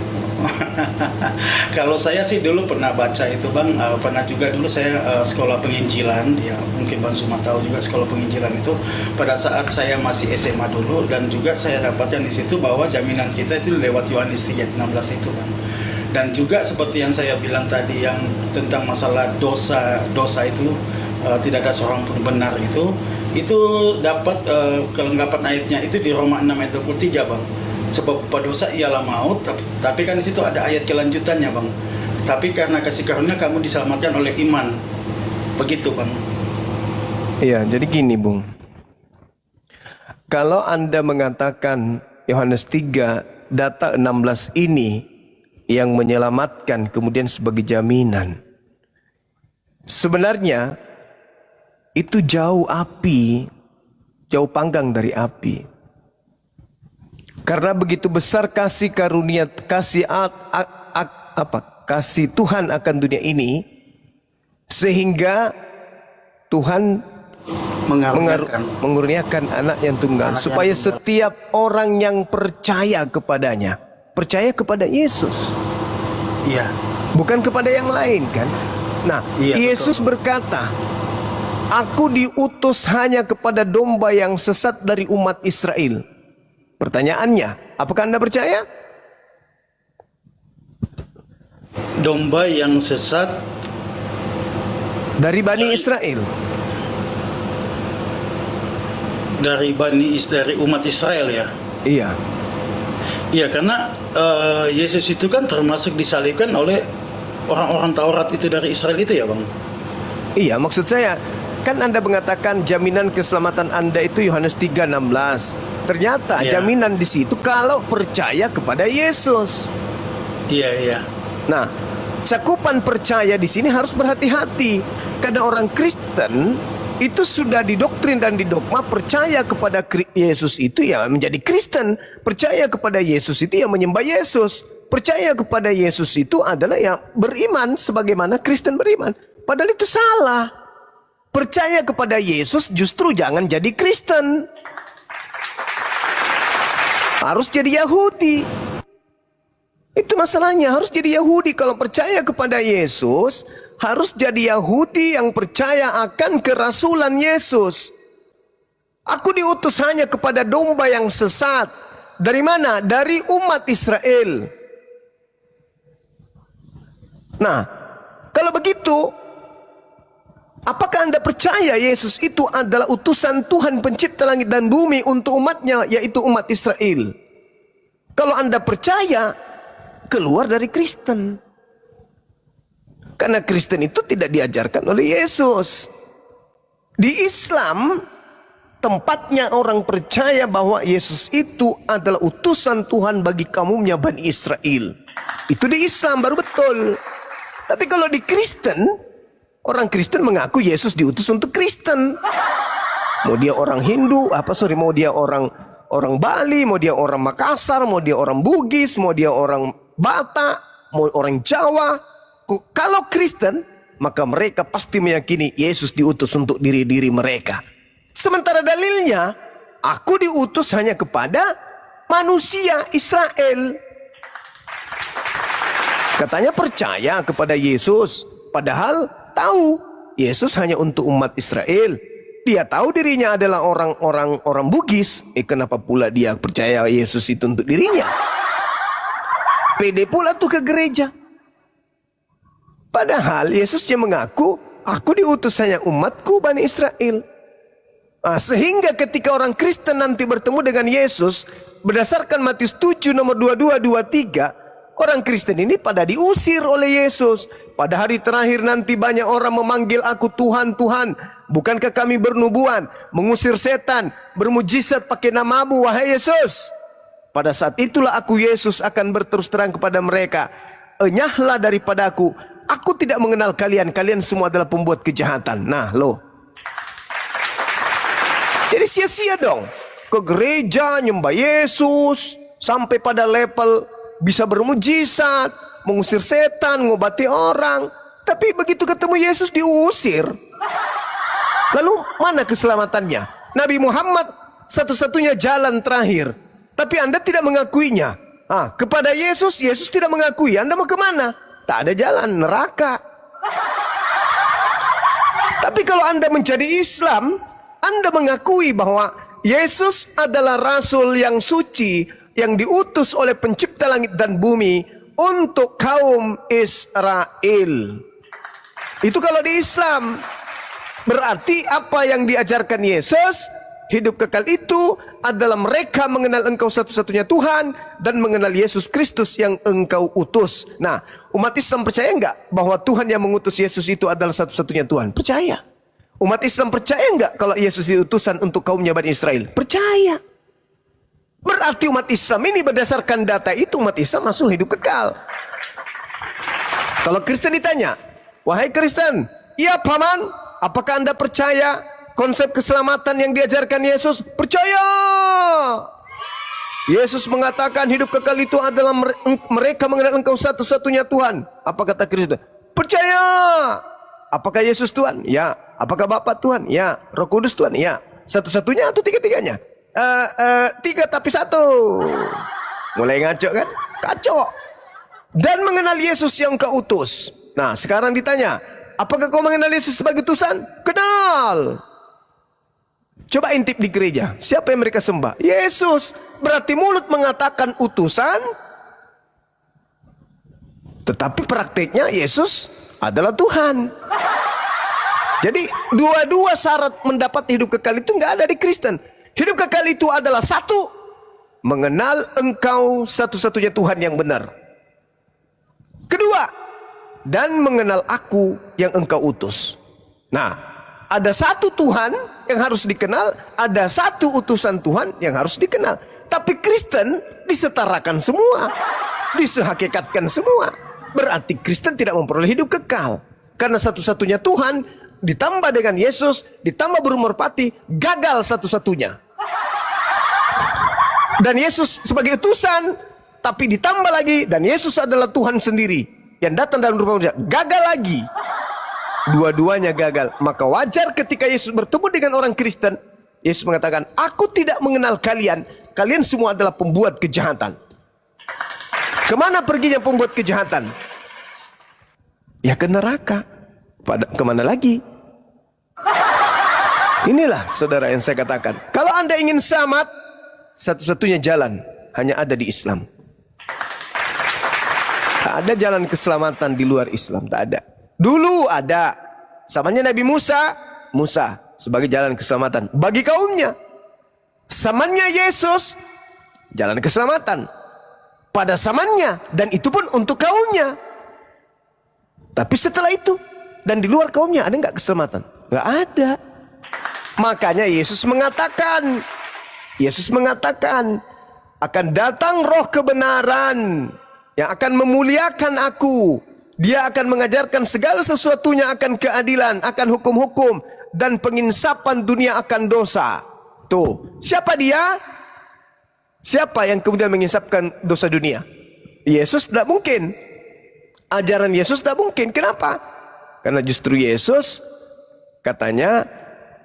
Kalau saya sih dulu pernah baca itu Bang, pernah juga dulu saya sekolah penginjilan, ya mungkin Bang Suma tahu juga sekolah penginjilan itu pada saat saya masih SMA dulu, dan juga saya dapatkan di situ bahwa jaminan kita itu lewat Yohanes 3:16 itu Bang. Dan juga seperti yang saya bilang tadi yang tentang masalah dosa itu tidak ada seorang pun benar itu dapat kelengkapan ayatnya itu di Roma 6 ayat 23 Bang. Sebab dosa ialah maut, tapi kan di situ ada ayat kelanjutannya Bang. tapi karena kasih karunia kamu diselamatkan oleh iman. Begitu, Bang. Iya, jadi gini, Bung. Kalau Anda mengatakan Yohanes 3 data 16 ini yang menyelamatkan kemudian sebagai jaminan, sebenarnya itu jauh panggang dari api. Karena begitu besar kasih karunia, kasih Tuhan akan dunia ini, sehingga Tuhan mengurniakan anak yang tunggal, supaya setiap orang yang percaya kepadanya, percaya kepada Yesus. Iya. Bukan kepada yang lain kan? Nah, Iya, Yesus berkata, aku diutus hanya kepada domba yang sesat dari umat Israel. Pertanyaannya, apakah Anda percaya? Domba yang sesat Dari Bani Israel. dari umat Israel ya. Iya. Iya, karena Yesus itu kan termasuk disalibkan oleh orang-orang Taurat itu dari Israel itu ya, Bang. Iya, maksud saya, kan Anda mengatakan jaminan keselamatan Anda itu Yohanes 3:16. Ternyata Iya. jaminan di situ kalau percaya kepada Yesus. Iya. Nah, cakupan percaya di sini harus berhati-hati, karena orang Kristen itu sudah didoktrin dan didogma percaya kepada Yesus itu ya menjadi Kristen, percaya kepada Yesus itu ya menyembah Yesus, percaya kepada Yesus itu adalah ya beriman sebagaimana Kristen beriman. Padahal itu salah. Percaya kepada Yesus justru jangan jadi Kristen, harus jadi Yahudi. Itu masalahnya, harus jadi Yahudi. Kalau percaya kepada Yesus, harus jadi Yahudi yang percaya akan kerasulan Yesus. Aku diutus hanya kepada domba yang sesat. Dari mana? Dari umat Israel. Nah, kalau begitu, apakah Anda percaya Yesus itu adalah utusan Tuhan pencipta langit dan bumi untuk umatnya, yaitu umat Israel? Kalau Anda percaya, keluar dari Kristen. Karena Kristen itu tidak diajarkan oleh Yesus. Di Islam, tempatnya orang percaya bahwa Yesus itu adalah utusan Tuhan bagi kaumnya Bani Israel. Itu di Islam baru betul. Tapi kalau di Kristen, orang Kristen mengaku Yesus diutus untuk Kristen. Mau dia orang Hindu, mau dia orang Bali, mau dia orang Makassar, mau dia orang Bugis, mau dia orang Batak, mau orang Jawa. Kalau Kristen, maka mereka pasti meyakini Yesus diutus untuk diri-diri mereka. Sementara dalilnya, aku diutus hanya kepada manusia Israel. Katanya percaya kepada Yesus, padahal tahu Yesus hanya untuk umat Israel. Dia tahu dirinya adalah orang Bugis. Kenapa pula dia percaya Yesus itu untuk dirinya? Pede pula tuh ke gereja. Padahal Yesusnya mengaku, aku diutus hanya umatku Bani Israel. Nah, sehingga ketika orang Kristen nanti bertemu dengan Yesus, berdasarkan Matius 7 nomor 22-23, orang Kristen ini pada diusir oleh Yesus. Pada hari terakhir nanti banyak orang memanggil aku Tuhan, Tuhan. Bukankah kami bernubuat, mengusir setan, bermujizat pakai namamu, wahai Yesus? Pada saat itulah aku Yesus akan berterus terang kepada mereka, enyahlah daripadaku, aku tidak mengenal kalian, kalian semua adalah pembuat kejahatan. Nah loh, jadi sia-sia dong ke gereja nyembah Yesus sampai pada level bisa bermujizat, mengusir setan, ngobati orang, tapi begitu ketemu Yesus diusir. Lalu mana keselamatannya? Nabi Muhammad satu-satunya jalan terakhir, tapi Anda tidak mengakuinya. Kepada Yesus, Yesus tidak mengakui. Anda mau kemana? Tak ada jalan, neraka. Tapi kalau Anda menjadi Islam, Anda mengakui bahwa Yesus adalah Rasul yang suci, yang diutus oleh pencipta langit dan bumi untuk kaum Israel. Itu kalau di Islam. Berarti apa yang diajarkan Yesus, Hidup kekal itu adalah mereka mengenal engkau satu-satunya Tuhan dan mengenal Yesus Kristus yang engkau utus. Nah, umat Islam percaya enggak bahwa Tuhan yang mengutus Yesus itu adalah satu-satunya Tuhan? Percaya. Umat Islam percaya enggak kalau Yesus itu utusan untuk kaumnya Bani Israel? Percaya. Berarti umat Islam ini berdasarkan data itu umat Islam masuk hidup kekal. Kalau Kristen ditanya, wahai Kristen, iya paman, apakah anda percaya konsep keselamatan yang diajarkan Yesus? Percaya. Yesus mengatakan hidup kekal itu adalah mereka mengenal engkau satu-satunya Tuhan. Apa kata Kristen? Percaya. Apakah Yesus Tuhan? Ya. Apakah Bapa Tuhan? Ya. Roh Kudus Tuhan? Ya. Satu-satunya atau tiga-tiganya? Tiga tapi satu. Mulai ngaco kan? Kacau. Dan mengenal Yesus yang kau utus. Nah, sekarang ditanya, apakah kau mengenal Yesus sebagai utusan? Kenal. Coba intip di gereja, siapa yang mereka sembah? Yesus. Berarti mulut mengatakan utusan, tetapi prakteknya Yesus adalah Tuhan. Jadi dua-dua syarat mendapat hidup kekal itu nggak ada di Kristen. Hidup kekal itu adalah satu, mengenal engkau satu-satunya Tuhan yang benar. Kedua, dan mengenal aku yang engkau utus. Nah, ada satu Tuhan yang harus dikenal, ada satu utusan Tuhan yang harus dikenal. Tapi Kristen disetarakan semua, disehakikatkan semua. Berarti Kristen tidak memperoleh hidup kekal. Karena satu-satunya Tuhan ditambah dengan Yesus, ditambah berumur pati, gagal satu-satunya. Dan Yesus sebagai utusan, tapi ditambah lagi, dan Yesus adalah Tuhan sendiri yang datang dalam rupa manusia, gagal lagi. Dua-duanya gagal. Maka wajar ketika Yesus bertemu dengan orang Kristen, Yesus mengatakan, aku tidak mengenal kalian, kalian semua adalah pembuat kejahatan. Kemana perginya pembuat kejahatan? Ya ke neraka. Kemana lagi? Inilah saudara yang saya katakan, kalau anda ingin selamat, satu-satunya jalan hanya ada di Islam. Tak ada jalan keselamatan di luar Islam, tak ada. Dulu ada, zamannya Nabi Musa, Musa sebagai jalan keselamatan bagi kaumnya. Zamannya Yesus, jalan keselamatan pada zamannya, dan itu pun untuk kaumnya. Tapi setelah itu dan di luar kaumnya ada nggak keselamatan? Nggak ada. Makanya Yesus mengatakan akan datang roh kebenaran yang akan memuliakan aku. Dia akan mengajarkan segala sesuatunya akan keadilan, akan hukum-hukum, dan penginsapan dunia akan dosa. Tuh, siapa dia? Siapa yang kemudian menginsapkan dosa dunia? Yesus tidak mungkin. Ajaran Yesus tidak mungkin. Kenapa? Karena justru Yesus katanya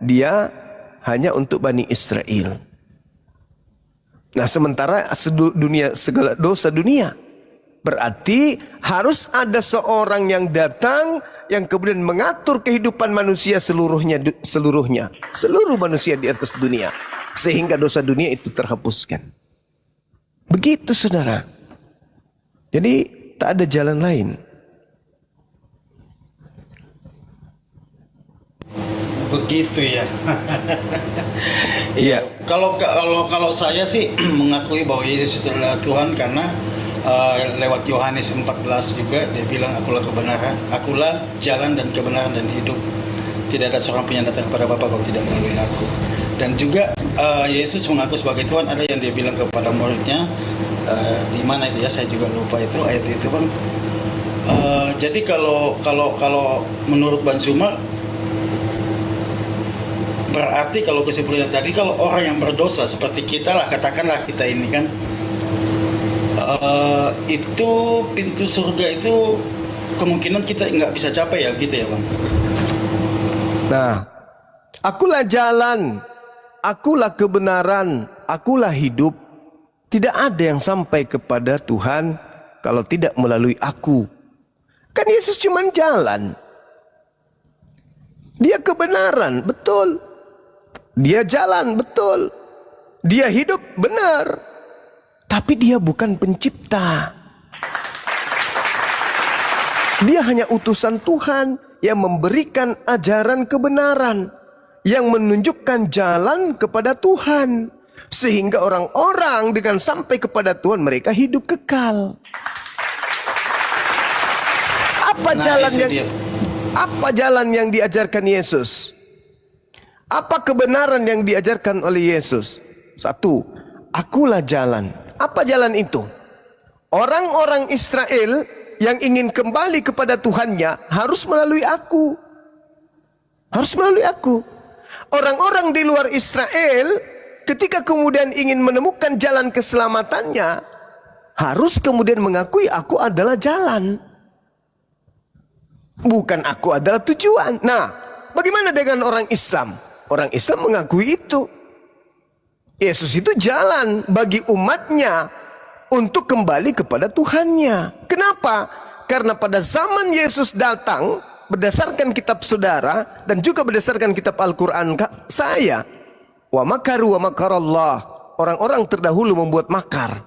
dia hanya untuk Bani Israel. Nah, sementara segala dosa dunia. Berarti harus ada seorang yang datang yang kemudian mengatur kehidupan manusia seluruhnya. Seluruh manusia di atas dunia. Sehingga dosa dunia itu terhapuskan. Begitu saudara. Jadi tak ada jalan lain. Begitu ya. Iya. Kalau saya sih mengakui bahwa Yesus adalah Tuhan karena lewat Yohanes 14 juga dia bilang akulah kebenaran, akulah jalan dan kebenaran dan hidup. Tidak ada seorang pun yang datang kepada Bapa kalau tidak melalui aku. Dan juga Yesus mengaku sebagai Tuhan. Ada yang dia bilang kepada muridnya di mana itu ya, saya juga lupa itu ayat itu bang. Jadi kalau menurut Bang Zuma, berarti kalau kesimpulannya tadi, kalau orang yang berdosa seperti kita lah, katakanlah kita ini kan, itu pintu surga itu kemungkinan kita nggak bisa capai ya, gitu ya bang. Nah, akulah jalan, akulah kebenaran, akulah hidup. Tidak ada yang sampai kepada Tuhan kalau tidak melalui aku. Kan Yesus cuma jalan. Dia kebenaran, betul. Dia jalan, betul. Dia hidup, benar. Tapi dia bukan pencipta. Dia hanya utusan Tuhan yang memberikan ajaran kebenaran, yang menunjukkan jalan kepada Tuhan. Sehingga orang-orang dengan sampai kepada Tuhan mereka hidup kekal. Apa jalan yang diajarkan Yesus? Apa kebenaran yang diajarkan oleh Yesus? Satu, akulah jalan. Apa jalan itu? Orang-orang Israel yang ingin kembali kepada Tuhannya harus melalui aku. Harus melalui aku. Orang-orang di luar Israel ketika kemudian ingin menemukan jalan keselamatannya harus kemudian mengakui aku adalah jalan. Bukan aku adalah tujuan. Nah, bagaimana dengan orang Islam? Orang Islam mengakui itu. Yesus itu jalan bagi umatnya untuk kembali kepada Tuhannya. Kenapa? Karena pada zaman Yesus datang, berdasarkan kitab saudara dan juga berdasarkan kitab Al-Quran saya, wa makaru wa makarallah, orang-orang terdahulu membuat makar.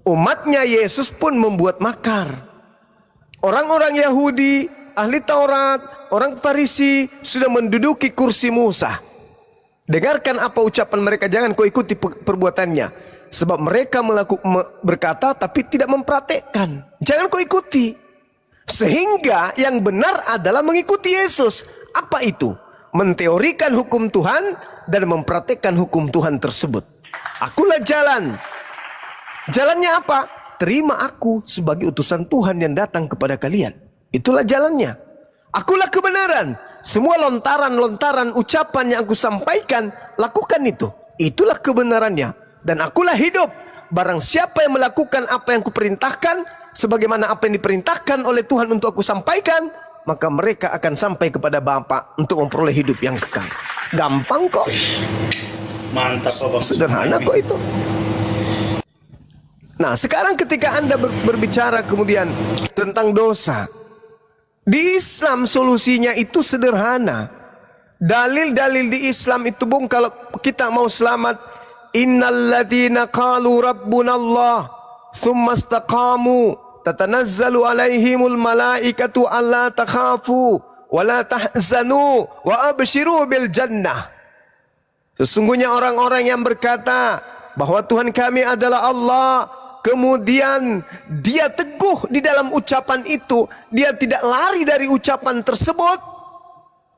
Umatnya Yesus pun membuat makar. Orang-orang Yahudi, ahli Taurat, orang Farisi sudah menduduki kursi Musa. Dengarkan apa ucapan mereka, jangan kau ikuti perbuatannya. Sebab mereka berkata tapi tidak mempraktekkan. Jangan kau ikuti. Sehingga yang benar adalah mengikuti Yesus. Apa itu? Menteorikan hukum Tuhan dan mempraktekkan hukum Tuhan tersebut. Akulah jalan. Jalannya apa? Terima aku sebagai utusan Tuhan yang datang kepada kalian. Itulah jalannya. Akulah kebenaran. Semua lontaran-lontaran ucapan yang aku sampaikan, lakukan itu. Itulah kebenarannya. Dan akulah hidup. Barang siapa yang melakukan apa yang kuperintahkan, sebagaimana apa yang diperintahkan oleh Tuhan untuk aku sampaikan, maka mereka akan sampai kepada Bapa untuk memperoleh hidup yang kekal. Gampang kok. Mantap, Abang. Sederhana kok itu. Nah, sekarang ketika Anda berbicara kemudian tentang dosa, di Islam solusinya itu sederhana. Dalil-dalil di Islam itu, Bung, kalau kita mau selamat, innalladzina qalu rabbunallah thumma istaqamu tatanazzalu alaihimul malaikatu alla takhafu wa la tahzanu wa abshiru bil jannah. Sesungguhnya orang-orang yang berkata bahwa Tuhan kami adalah Allah, kemudian dia teguh di dalam ucapan itu, dia tidak lari dari ucapan tersebut,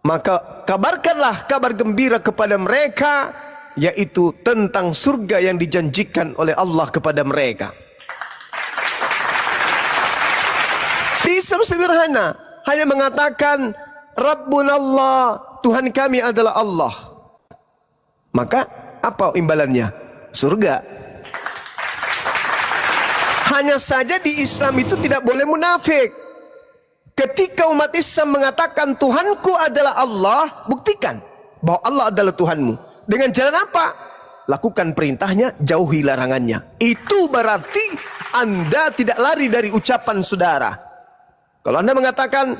maka kabarkanlah kabar gembira kepada mereka, yaitu tentang surga yang dijanjikan oleh Allah kepada mereka. Di Islam sederhana, hanya mengatakan Rabbunallah, Tuhan kami adalah Allah. Maka apa imbalannya? Surga. Hanya saja di Islam itu tidak boleh munafik. Ketika umat Islam mengatakan Tuhanku adalah Allah, buktikan bahwa Allah adalah Tuhanmu. Dengan jalan apa? Lakukan perintahnya, jauhi larangannya. Itu berarti Anda tidak lari dari ucapan saudara. Kalau Anda mengatakan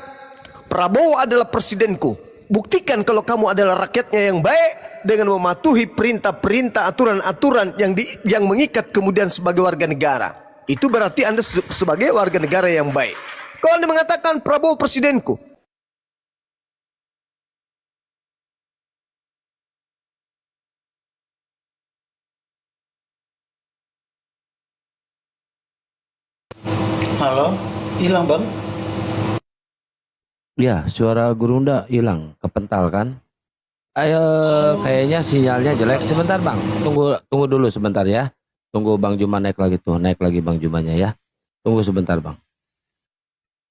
Prabowo adalah presidenku, buktikan kalau kamu adalah rakyatnya yang baik dengan mematuhi perintah-perintah, aturan-aturan yang mengikat kemudian sebagai warga negara. Itu berarti Anda sebagai warga negara yang baik. Kalau Anda mengatakan Prabowo presidenku, Halo, hilang Bang? Ya, suara Gurunda hilang, kepental kan? Ayo, kayaknya sinyalnya jelek. Sebentar Bang, tunggu dulu sebentar ya. Tunggu Bang Juma naik lagi tuh, naik lagi Bang Jumanya ya. Tunggu sebentar Bang.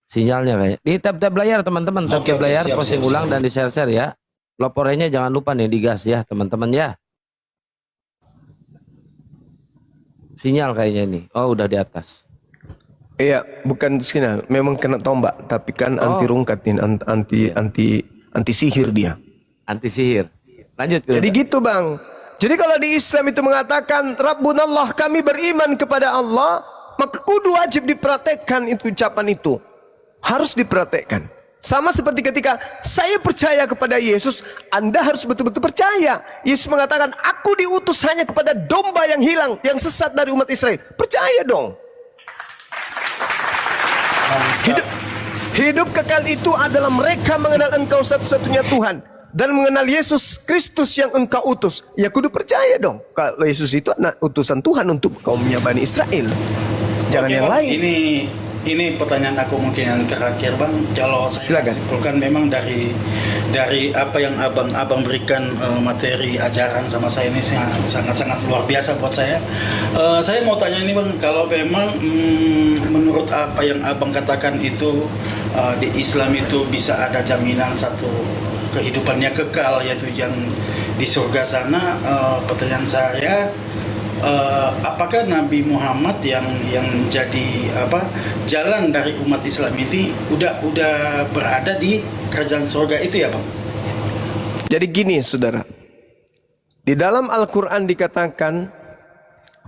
Sinyalnya kayak di tab layar teman-teman, tab layar, posting ulang dan di share ya. Loporenya jangan lupa nih digas ya teman-teman ya. Sinyal kayaknya nih. Oh, udah di atas. iya, bukan sini, memang kena tombak, tapi kan anti rungkatin, anti sihir dia. Anti sihir. Lanjut. Jadi gitu Bang. Jadi kalau di Islam itu mengatakan Rabbunallah, kami beriman kepada Allah, maka kudu wajib dipraktekkan itu ucapan itu. Harus dipraktekkan. Sama seperti ketika saya percaya kepada Yesus, Anda harus betul-betul percaya. Yesus mengatakan, aku diutus hanya kepada domba yang hilang, yang sesat dari umat Israel. Percaya dong. Hidup kekal itu adalah mereka mengenal Engkau satu-satunya Tuhan dan mengenal Yesus Kristus yang engkau utus, ya kudu percaya dong kalau Yesus itu anak utusan Tuhan untuk kaumnya Bani Israel. Jangan Oke, yang Bang, lain. Ini pertanyaan aku mungkin yang terakhir, Bang. Kalau saya Silakan. simpulkan memang dari apa yang abang berikan materi ajaran sama saya ini sangat luar biasa buat saya. Saya mau tanya ini, Bang, kalau memang menurut apa yang abang katakan itu di Islam itu bisa ada jaminan satu kehidupannya kekal, yaitu yang di surga sana. Pertanyaan saya, apakah Nabi Muhammad yang jadi jalan dari umat Islam ini udah berada di kerajaan surga itu ya, Bang? Jadi gini saudara, di dalam Al-Quran dikatakan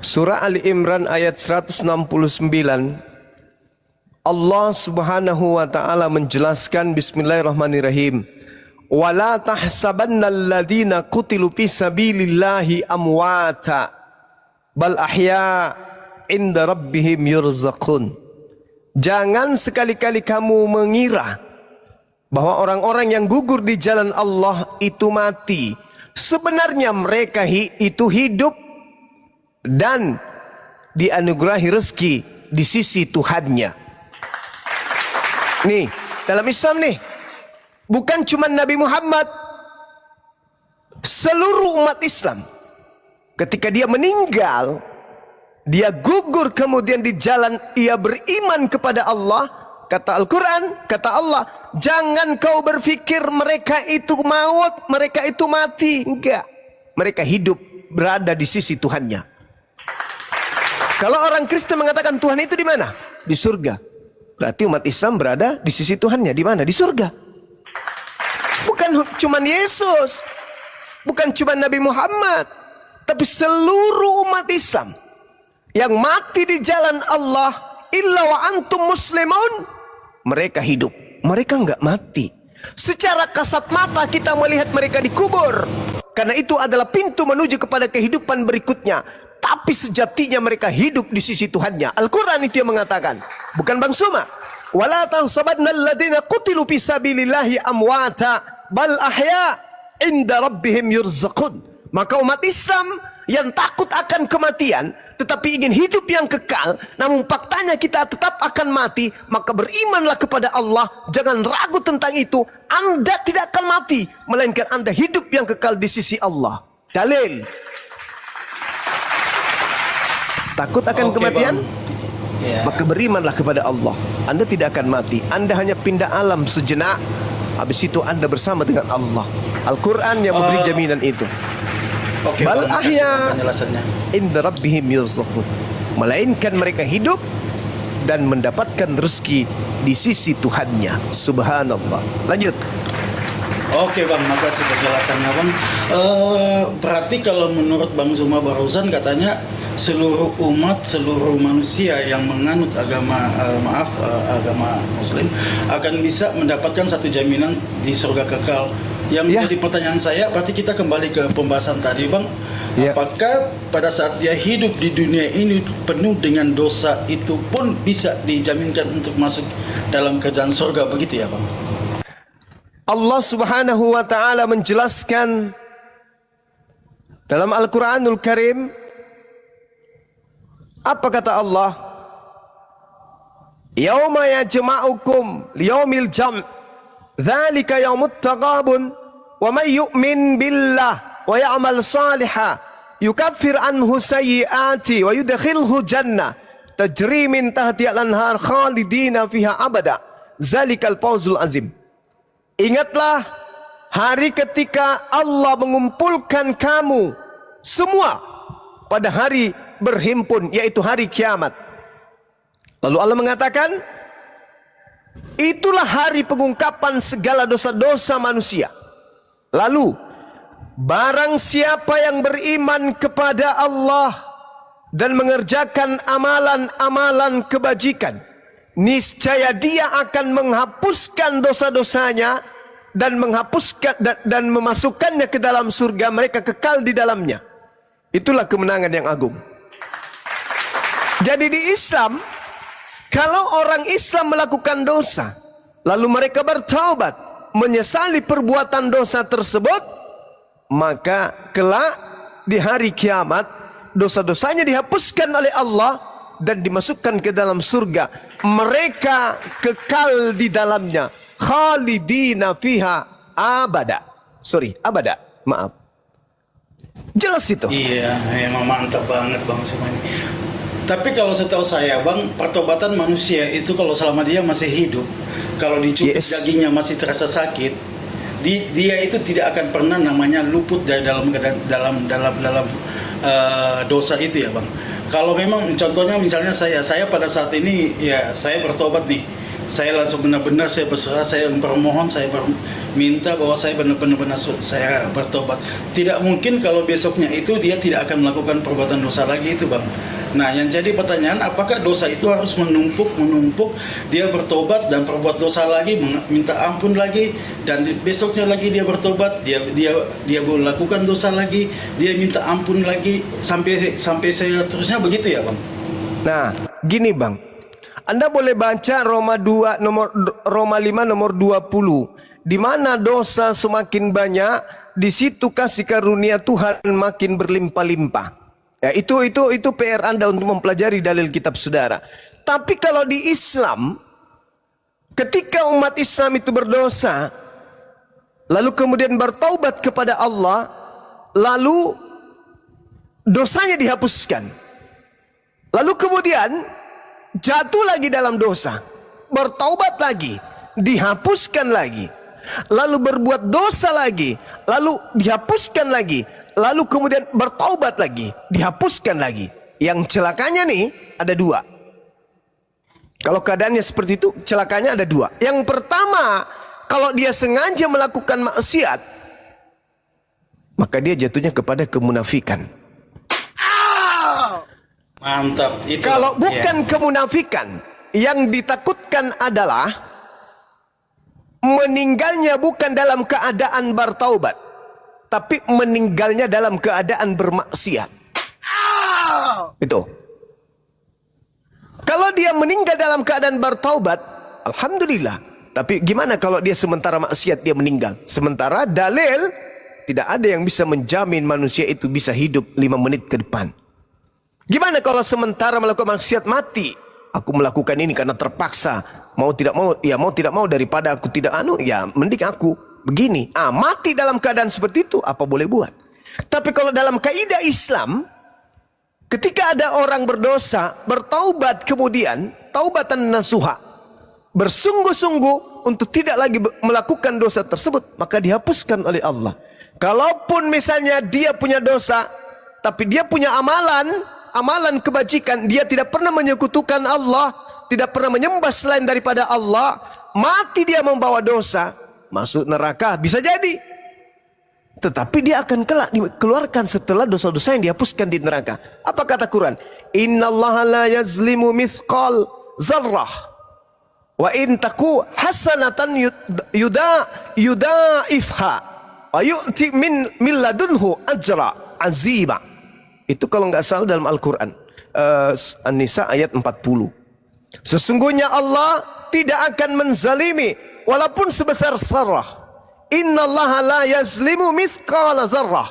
surah Ali Imran ayat 169, Allah subhanahu wa ta'ala menjelaskan, bismillahirrahmanirrahim, wala tahsabanna alladhina qutilu fi sabilillahi amwata bal ahya inda rabbihim yurzaqun. Jangan sekali-kali kamu mengira bahwa orang-orang yang gugur di jalan Allah itu mati. Sebenarnya mereka itu hidup dan dianugerahi rezeki di sisi Tuhannya. Nih, dalam Islam nih, bukan cuma Nabi Muhammad, seluruh umat Islam ketika dia meninggal, dia gugur kemudian di jalan, ia beriman kepada Allah. Kata Al-Quran, kata Allah, jangan kau berpikir mereka itu maut, mereka itu mati. Enggak, mereka hidup, berada di sisi Tuhannya. Kalau orang Kristen mengatakan Tuhan itu di mana? Di surga. Berarti umat Islam berada di sisi Tuhannya. Di mana? Di surga. Bukan cuma Yesus, bukan cuma Nabi Muhammad, tapi seluruh umat Islam yang mati di jalan Allah, illa wa antum muslimun, mereka hidup, mereka enggak mati. Secara kasat mata kita melihat mereka dikubur, karena itu adalah pintu menuju kepada kehidupan berikutnya. Tapi sejatinya mereka hidup di sisi Tuhannya. Al-Quran itu yang mengatakan, bukan Bang Suma. Wala tahsabanna alladhina qutilu fi sabilillahi amwata bal ahya inda rabbihim yurzaqun. Maka umat Islam yang takut akan kematian tetapi ingin hidup yang kekal, namun faktanya kita tetap akan mati, maka berimanlah kepada Allah. Jangan ragu tentang itu. Anda tidak akan mati, melainkan Anda hidup yang kekal di sisi Allah. Dalil. Takut akan kematian? Maka berimanlah kepada Allah. Anda tidak akan mati. Anda hanya pindah alam sejenak, habis itu Anda bersama dengan Allah. Al-Quran yang memberi jaminan itu. Bal ahya inda rabbihim yurzaqun. Melainkan mereka hidup dan mendapatkan rezeki di sisi Tuhannya. Subhanallah. Lanjut. Oke, Bang, makasih penjelasannya, Bang. Berarti kalau menurut Bang Zuma barusan katanya seluruh umat, seluruh manusia yang menganut agama agama Muslim akan bisa mendapatkan satu jaminan di surga kekal. Yang menjadi pertanyaan saya, berarti kita kembali ke pembahasan tadi, Bang. Apakah pada saat dia hidup di dunia ini penuh dengan dosa, itu pun bisa dijaminkan untuk masuk dalam kerajaan surga, begitu ya, Bang? Allah subhanahu wa ta'ala menjelaskan dalam Al-Quranul Karim. Apa kata Allah? Yauma yajma'ukum liyaumil jam' dzalika yaumut taghabun wa may yu'min billah wa ya'mal salihan yukaffir anhu sayyi'ati wa yudkhilhu jannah tajri min tahtiha al-anhar khalidina fiha abada zalikal fawzul azim. Ingatlah hari ketika Allah mengumpulkan kamu semua pada hari berhimpun, yaitu hari kiamat. Lalu Allah mengatakan, itulah hari pengungkapan segala dosa-dosa manusia. Lalu, barang siapa yang beriman kepada Allah dan mengerjakan amalan-amalan kebajikan, niscaya dia akan menghapuskan dosa-dosanya dan dan memasukkannya ke dalam surga, mereka kekal di dalamnya. Itulah kemenangan yang agung. Jadi di Islam, kalau orang Islam melakukan dosa, lalu mereka bertaubat, menyesali perbuatan dosa tersebut, maka kelak di hari kiamat dosa-dosanya dihapuskan oleh Allah dan dimasukkan ke dalam surga. Mereka kekal di dalamnya, khalidina fiha abada. Abada. Maaf. Jelas itu. Iya, emang mantap banget Bang semuanya. Tapi kalau setahu saya Bang, pertobatan manusia itu kalau selama dia masih hidup, kalau dicubit dagingnya masih terasa sakit, dia itu tidak akan pernah namanya luput dari dalam dosa itu ya Bang. Kalau memang contohnya misalnya saya pada saat ini ya saya bertobat nih. Saya langsung benar-benar saya berserah, saya bermohon, saya minta bahwa saya benar-benar saya bertobat. Tidak mungkin kalau besoknya itu dia tidak akan melakukan perbuatan dosa lagi itu Bang. Nah yang jadi pertanyaan, apakah dosa itu harus menumpuk, dia bertobat dan perbuat dosa lagi, minta ampun lagi, dan besoknya lagi dia bertobat, dia melakukan dosa lagi, dia minta ampun lagi, sampai saya terusnya begitu ya Bang? Nah gini Bang, Anda boleh baca Roma 5 nomor 20, di mana dosa semakin banyak, di situ kasih karunia Tuhan makin berlimpah-limpah. Ya, itu PR Anda untuk mempelajari dalil kitab saudara. Tapi kalau di Islam, ketika umat Islam itu berdosa, lalu kemudian bertaubat kepada Allah, lalu dosanya dihapuskan. Lalu kemudian jatuh lagi dalam dosa, bertaubat lagi, dihapuskan lagi, lalu berbuat dosa lagi, lalu dihapuskan lagi, lalu kemudian bertaubat lagi, dihapuskan lagi. Yang celakanya nih ada dua. Kalau keadaannya seperti itu, celakanya ada dua. Yang pertama, kalau dia sengaja melakukan maksiat, maka dia jatuhnya kepada kemunafikan. Mantap. Itu, kalau bukan kemunafikan, yang ditakutkan adalah meninggalnya bukan dalam keadaan bertaubat, tapi meninggalnya dalam keadaan bermaksiat. Itu. Kalau dia meninggal dalam keadaan bertaubat, alhamdulillah. Tapi gimana kalau dia sementara maksiat dia meninggal? Sementara dalil tidak ada yang bisa menjamin manusia itu bisa hidup 5 menit ke depan. Gimana kalau sementara melakukan maksiat mati? Aku melakukan ini karena terpaksa. Mau tidak mau daripada aku tidak ya mending aku begini. Mati dalam keadaan seperti itu apa boleh buat. Tapi kalau dalam kaidah Islam, ketika ada orang berdosa, bertaubat kemudian, taubatan nasuha, bersungguh-sungguh untuk tidak lagi melakukan dosa tersebut, maka dihapuskan oleh Allah. Kalaupun misalnya dia punya dosa, tapi dia punya amalan kebajikan, dia tidak pernah menyekutukan Allah, tidak pernah menyembah selain daripada Allah, mati dia membawa dosa, masuk neraka bisa jadi. Tetapi dia akan kelak dikeluarkan setelah dosa-dosa yang dihapuskan di neraka. Apa kata Quran? Innallaha la yazlimu mithqal zarrah wa in taku hasanatan yudaifha wa yu'ti min ladunhu ajra azima. Itu kalau nggak salah dalam Al-Quran, An-Nisa ayat 40. Sesungguhnya Allah tidak akan menzalimi walaupun sebesar zarrah. Innallaha la yazlimu mithqala zarrah.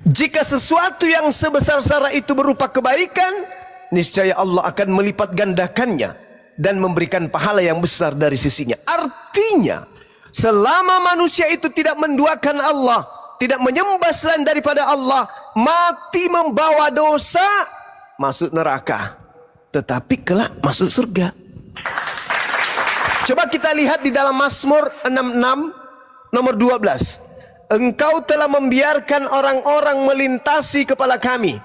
Jika sesuatu yang sebesar zarrah itu berupa kebaikan, niscaya Allah akan melipat gandakannya dan memberikan pahala yang besar dari sisinya. Artinya, selama manusia itu tidak menduakan Allah, tidak menyembah selain daripada Allah, mati membawa dosa, masuk neraka, tetapi kelak masuk surga. Coba kita lihat di dalam Mazmur 66 nomor 12. Engkau telah membiarkan orang-orang melintasi kepala kami.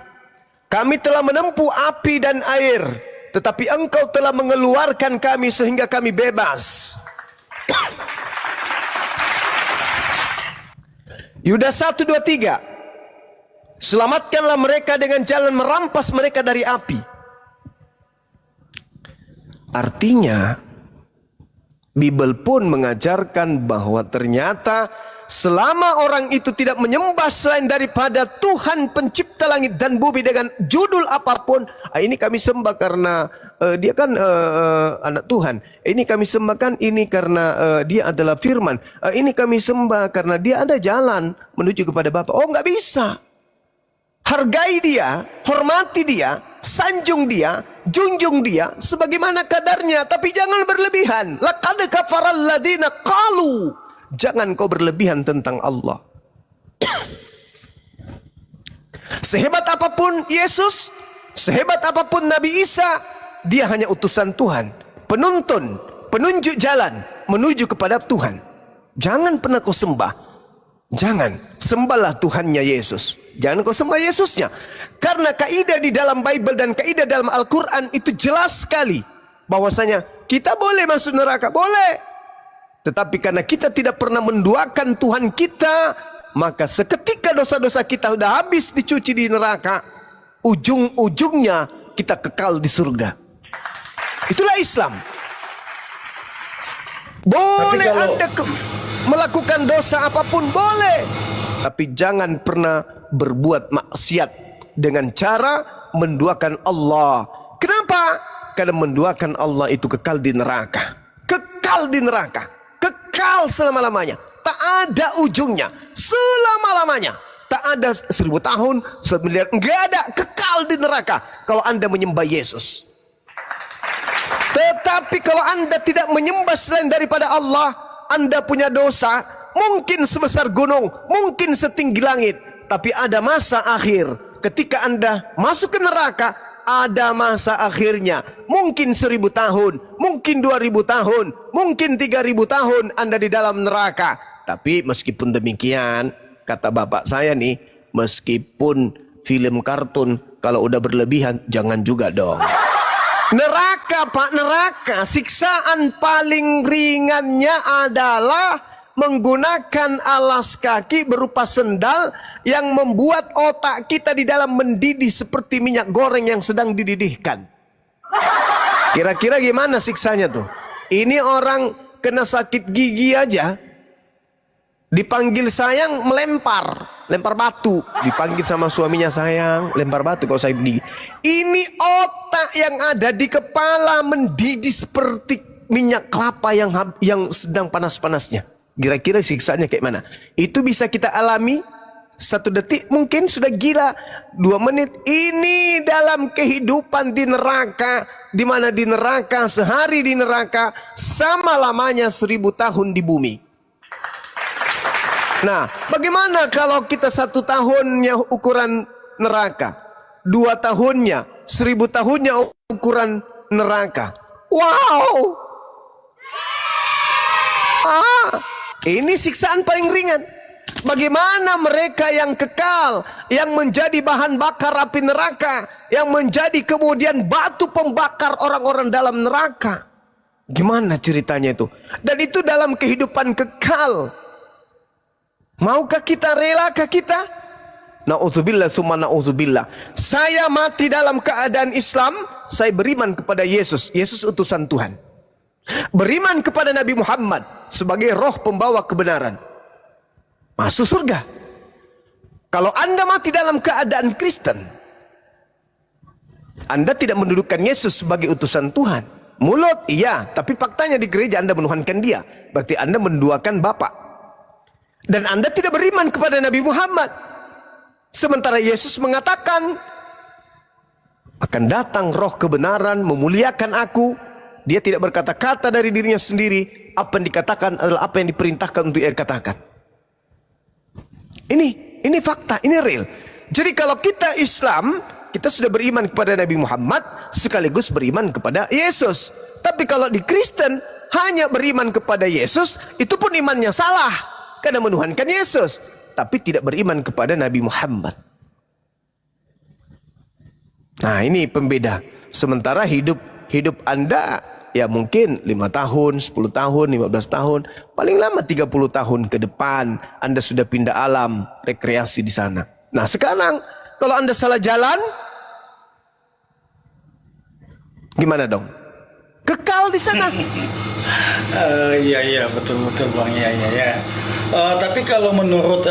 Kami telah menempuh api dan air, tetapi engkau telah mengeluarkan kami sehingga kami bebas. Yudas 1-2-3. Selamatkanlah mereka dengan jalan merampas mereka dari api. Artinya, Bible pun mengajarkan bahwa ternyata selama orang itu tidak menyembah selain daripada Tuhan pencipta langit dan bumi dengan judul apapun, ini kami sembah karena dia kan anak Tuhan, ini kami sembahkan ini karena dia adalah firman, ini kami sembah karena dia ada jalan menuju kepada Bapa. Oh, nggak bisa. Hargai dia, hormati dia, sanjung dia, junjung dia sebagaimana kadarnya, tapi jangan berlebihan. Laqad kafaral ladina qalu, jangan kau berlebihan tentang Allah. Sehebat apapun Yesus, sehebat apapun Nabi Isa, dia hanya utusan Tuhan, penuntun, penunjuk jalan menuju kepada Tuhan. Jangan pernah kau sembah. Jangan, sembahlah Tuhannya Yesus. Jangan kau sembah Yesusnya. Karena kaidah di dalam Bible dan kaidah dalam Al-Quran itu jelas sekali. Bahwasanya kita boleh masuk neraka, boleh. Tetapi karena kita tidak pernah menduakan Tuhan kita, maka seketika dosa-dosa kita sudah habis dicuci di neraka, ujung-ujungnya kita kekal di surga. Itulah Islam. Boleh Anda melakukan dosa apapun, boleh, tapi jangan pernah berbuat maksiat dengan cara menduakan Allah. Kenapa? Karena menduakan Allah itu kekal di neraka, kekal di neraka, kekal selama-lamanya, tak ada ujungnya, selama-lamanya, tak ada 1000 tahun, 1 miliar, enggak ada, kekal di neraka kalau Anda menyembah Yesus. Tetapi kalau Anda tidak menyembah selain daripada Allah, Anda punya dosa mungkin sebesar gunung, mungkin setinggi langit, tapi ada masa akhir. Ketika Anda masuk ke neraka, ada masa akhirnya. Mungkin 1000 tahun, mungkin 2000 tahun, mungkin 3000 tahun Anda di dalam neraka. Tapi meskipun demikian, kata bapak saya nih, meskipun film kartun, kalau udah berlebihan jangan juga dong. Neraka, Pak, neraka. Siksaan paling ringannya adalah menggunakan alas kaki berupa sendal yang membuat otak kita di dalam mendidih seperti minyak goreng yang sedang dididihkan. Kira-kira gimana siksanya tuh? Ini orang kena sakit gigi aja, dipanggil sayang melempar, lempar batu. Dipanggil sama suaminya, sayang lempar batu kalau saya gigi. Ini otak yang ada di kepala mendidih seperti minyak kelapa yang sedang panas-panasnya. Kira-kira siksanya kayak mana? Itu bisa kita alami 1 detik, mungkin sudah gila 2 menit. Ini dalam kehidupan di neraka, di mana di neraka sehari di neraka sama lamanya 1000 tahun di bumi. Nah, bagaimana kalau kita 1 tahunnya ukuran neraka, 2 tahunnya, 1000 tahunnya ukuran neraka? Wow! Ini siksaan paling ringan. Bagaimana mereka yang kekal, yang menjadi bahan bakar api neraka, yang menjadi kemudian batu pembakar orang-orang dalam neraka? Gimana ceritanya itu? Dan itu dalam kehidupan kekal. Maukah kita, relakah kita? Na'udzubillah summa na'udzubillah. Saya mati dalam keadaan Islam, saya beriman kepada Yesus, Yesus utusan Tuhan. Beriman kepada Nabi Muhammad sebagai roh pembawa kebenaran. Masuk surga. Kalau Anda mati dalam keadaan Kristen, Anda tidak mendudukan Yesus sebagai utusan Tuhan. Mulut iya, tapi faktanya di gereja Anda menuhankan dia. Berarti Anda menduakan Bapa. Dan Anda tidak beriman kepada Nabi Muhammad. Sementara Yesus mengatakan, akan datang roh kebenaran memuliakan aku. Dia tidak berkata-kata dari dirinya sendiri. Apa yang dikatakan adalah apa yang diperintahkan untuk ia katakan. Ini fakta, ini real. Jadi kalau kita Islam, kita sudah beriman kepada Nabi Muhammad sekaligus beriman kepada Yesus. Tapi kalau di Kristen hanya beriman kepada Yesus, itu pun imannya salah. Karena menuhankan Yesus, tapi tidak beriman kepada Nabi Muhammad. Nah, ini pembeda. Sementara hidup Anda ya mungkin 5 tahun, 10 tahun, 15 tahun, paling lama 30 tahun ke depan Anda sudah pindah alam, rekreasi di sana. Nah, sekarang kalau Anda salah jalan, gimana dong? Kekal di sana. Iya betul Bang, iya. Tapi kalau menurut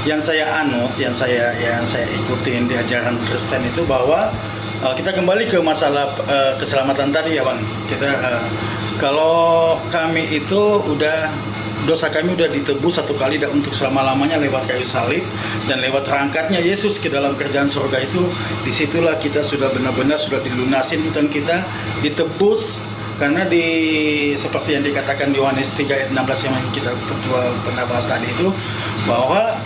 yang saya anut, yang saya ikutin di ajaran Kristen itu bahwa kita kembali ke masalah keselamatan tadi ya Bang. Kalau kami itu dosa kami udah ditebus satu kali dan untuk selama-lamanya lewat kayu salib dan lewat terangkatnya Yesus ke dalam kerajaan surga itu, disitulah kita sudah benar-benar sudah dilunasin hutang kita, ditebus. Karena seperti yang dikatakan di Yohanes 3 ayat 16 yang kita pernah bahas tadi itu, bahwa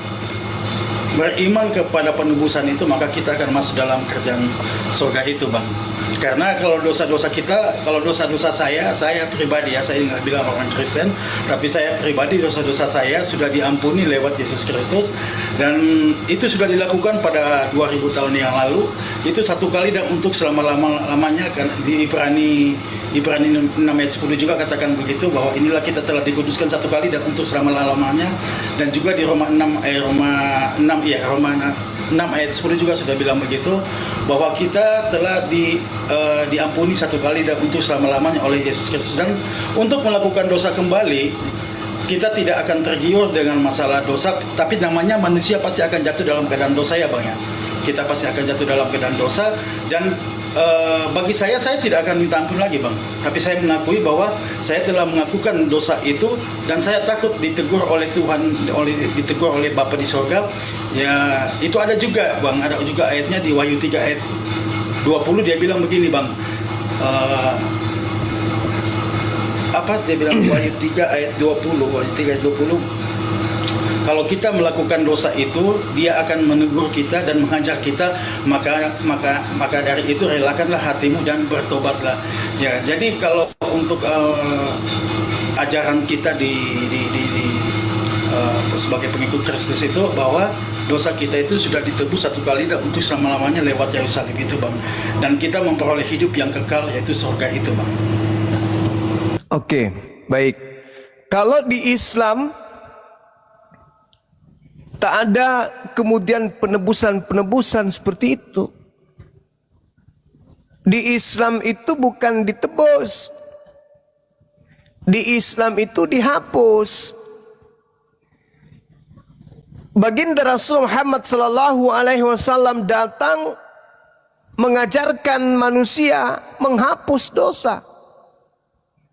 beriman kepada penebusan itu maka kita akan masuk dalam kerajaan surga itu Bang. Karena kalau dosa-dosa saya pribadi ya, saya nggak bilang orang Kristen, tapi saya pribadi dosa-dosa saya sudah diampuni lewat Yesus Kristus, dan itu sudah dilakukan pada 2000 tahun yang lalu. Itu satu kali dan untuk selama-lamanya. Kan di Ibrani 6 ayat 10 juga katakan begitu, bahwa inilah kita telah dikuduskan satu kali dan untuk selama-lamanya. Dan juga di Roma 6 ayat 10 juga sudah bilang begitu, bahwa kita telah diampuni satu kali dan untuk selama-lamanya oleh Yesus Kristus. Dan untuk melakukan dosa kembali, kita tidak akan tergiur dengan masalah dosa, tapi namanya manusia pasti akan jatuh dalam keadaan dosa ya Bang ya. Kita pasti akan jatuh dalam keadaan dosa, dan bagi saya tidak akan minta ampun lagi Bang. Tapi saya mengakui bahwa saya telah mengakukan dosa itu, dan saya takut ditegur oleh Tuhan, ditegur oleh Bapa di surga. Ya, itu ada juga Bang, ada juga ayatnya di Wahyu 3 ayat 20, dia bilang begini Bang. Dia bilang Wahyu 3 ayat 20, kalau kita melakukan dosa itu, dia akan menegur kita dan mengajar kita, maka dari itu relakanlah hatimu dan bertobatlah. Ya, jadi kalau untuk ajaran kita sebagai pengikut Kristus itu, bahwa dosa kita itu sudah ditebus satu kali dan untuk selama-lamanya lewat kayu salib itu Bang. Dan kita memperoleh hidup yang kekal, yaitu surga itu Bang. Oke, baik. Kalau di Islam tak ada kemudian penebusan seperti itu. Di Islam itu bukan ditebus. Di Islam itu dihapus. Baginda Rasul Muhammad sallallahu alaihi wasallam datang mengajarkan manusia menghapus dosa.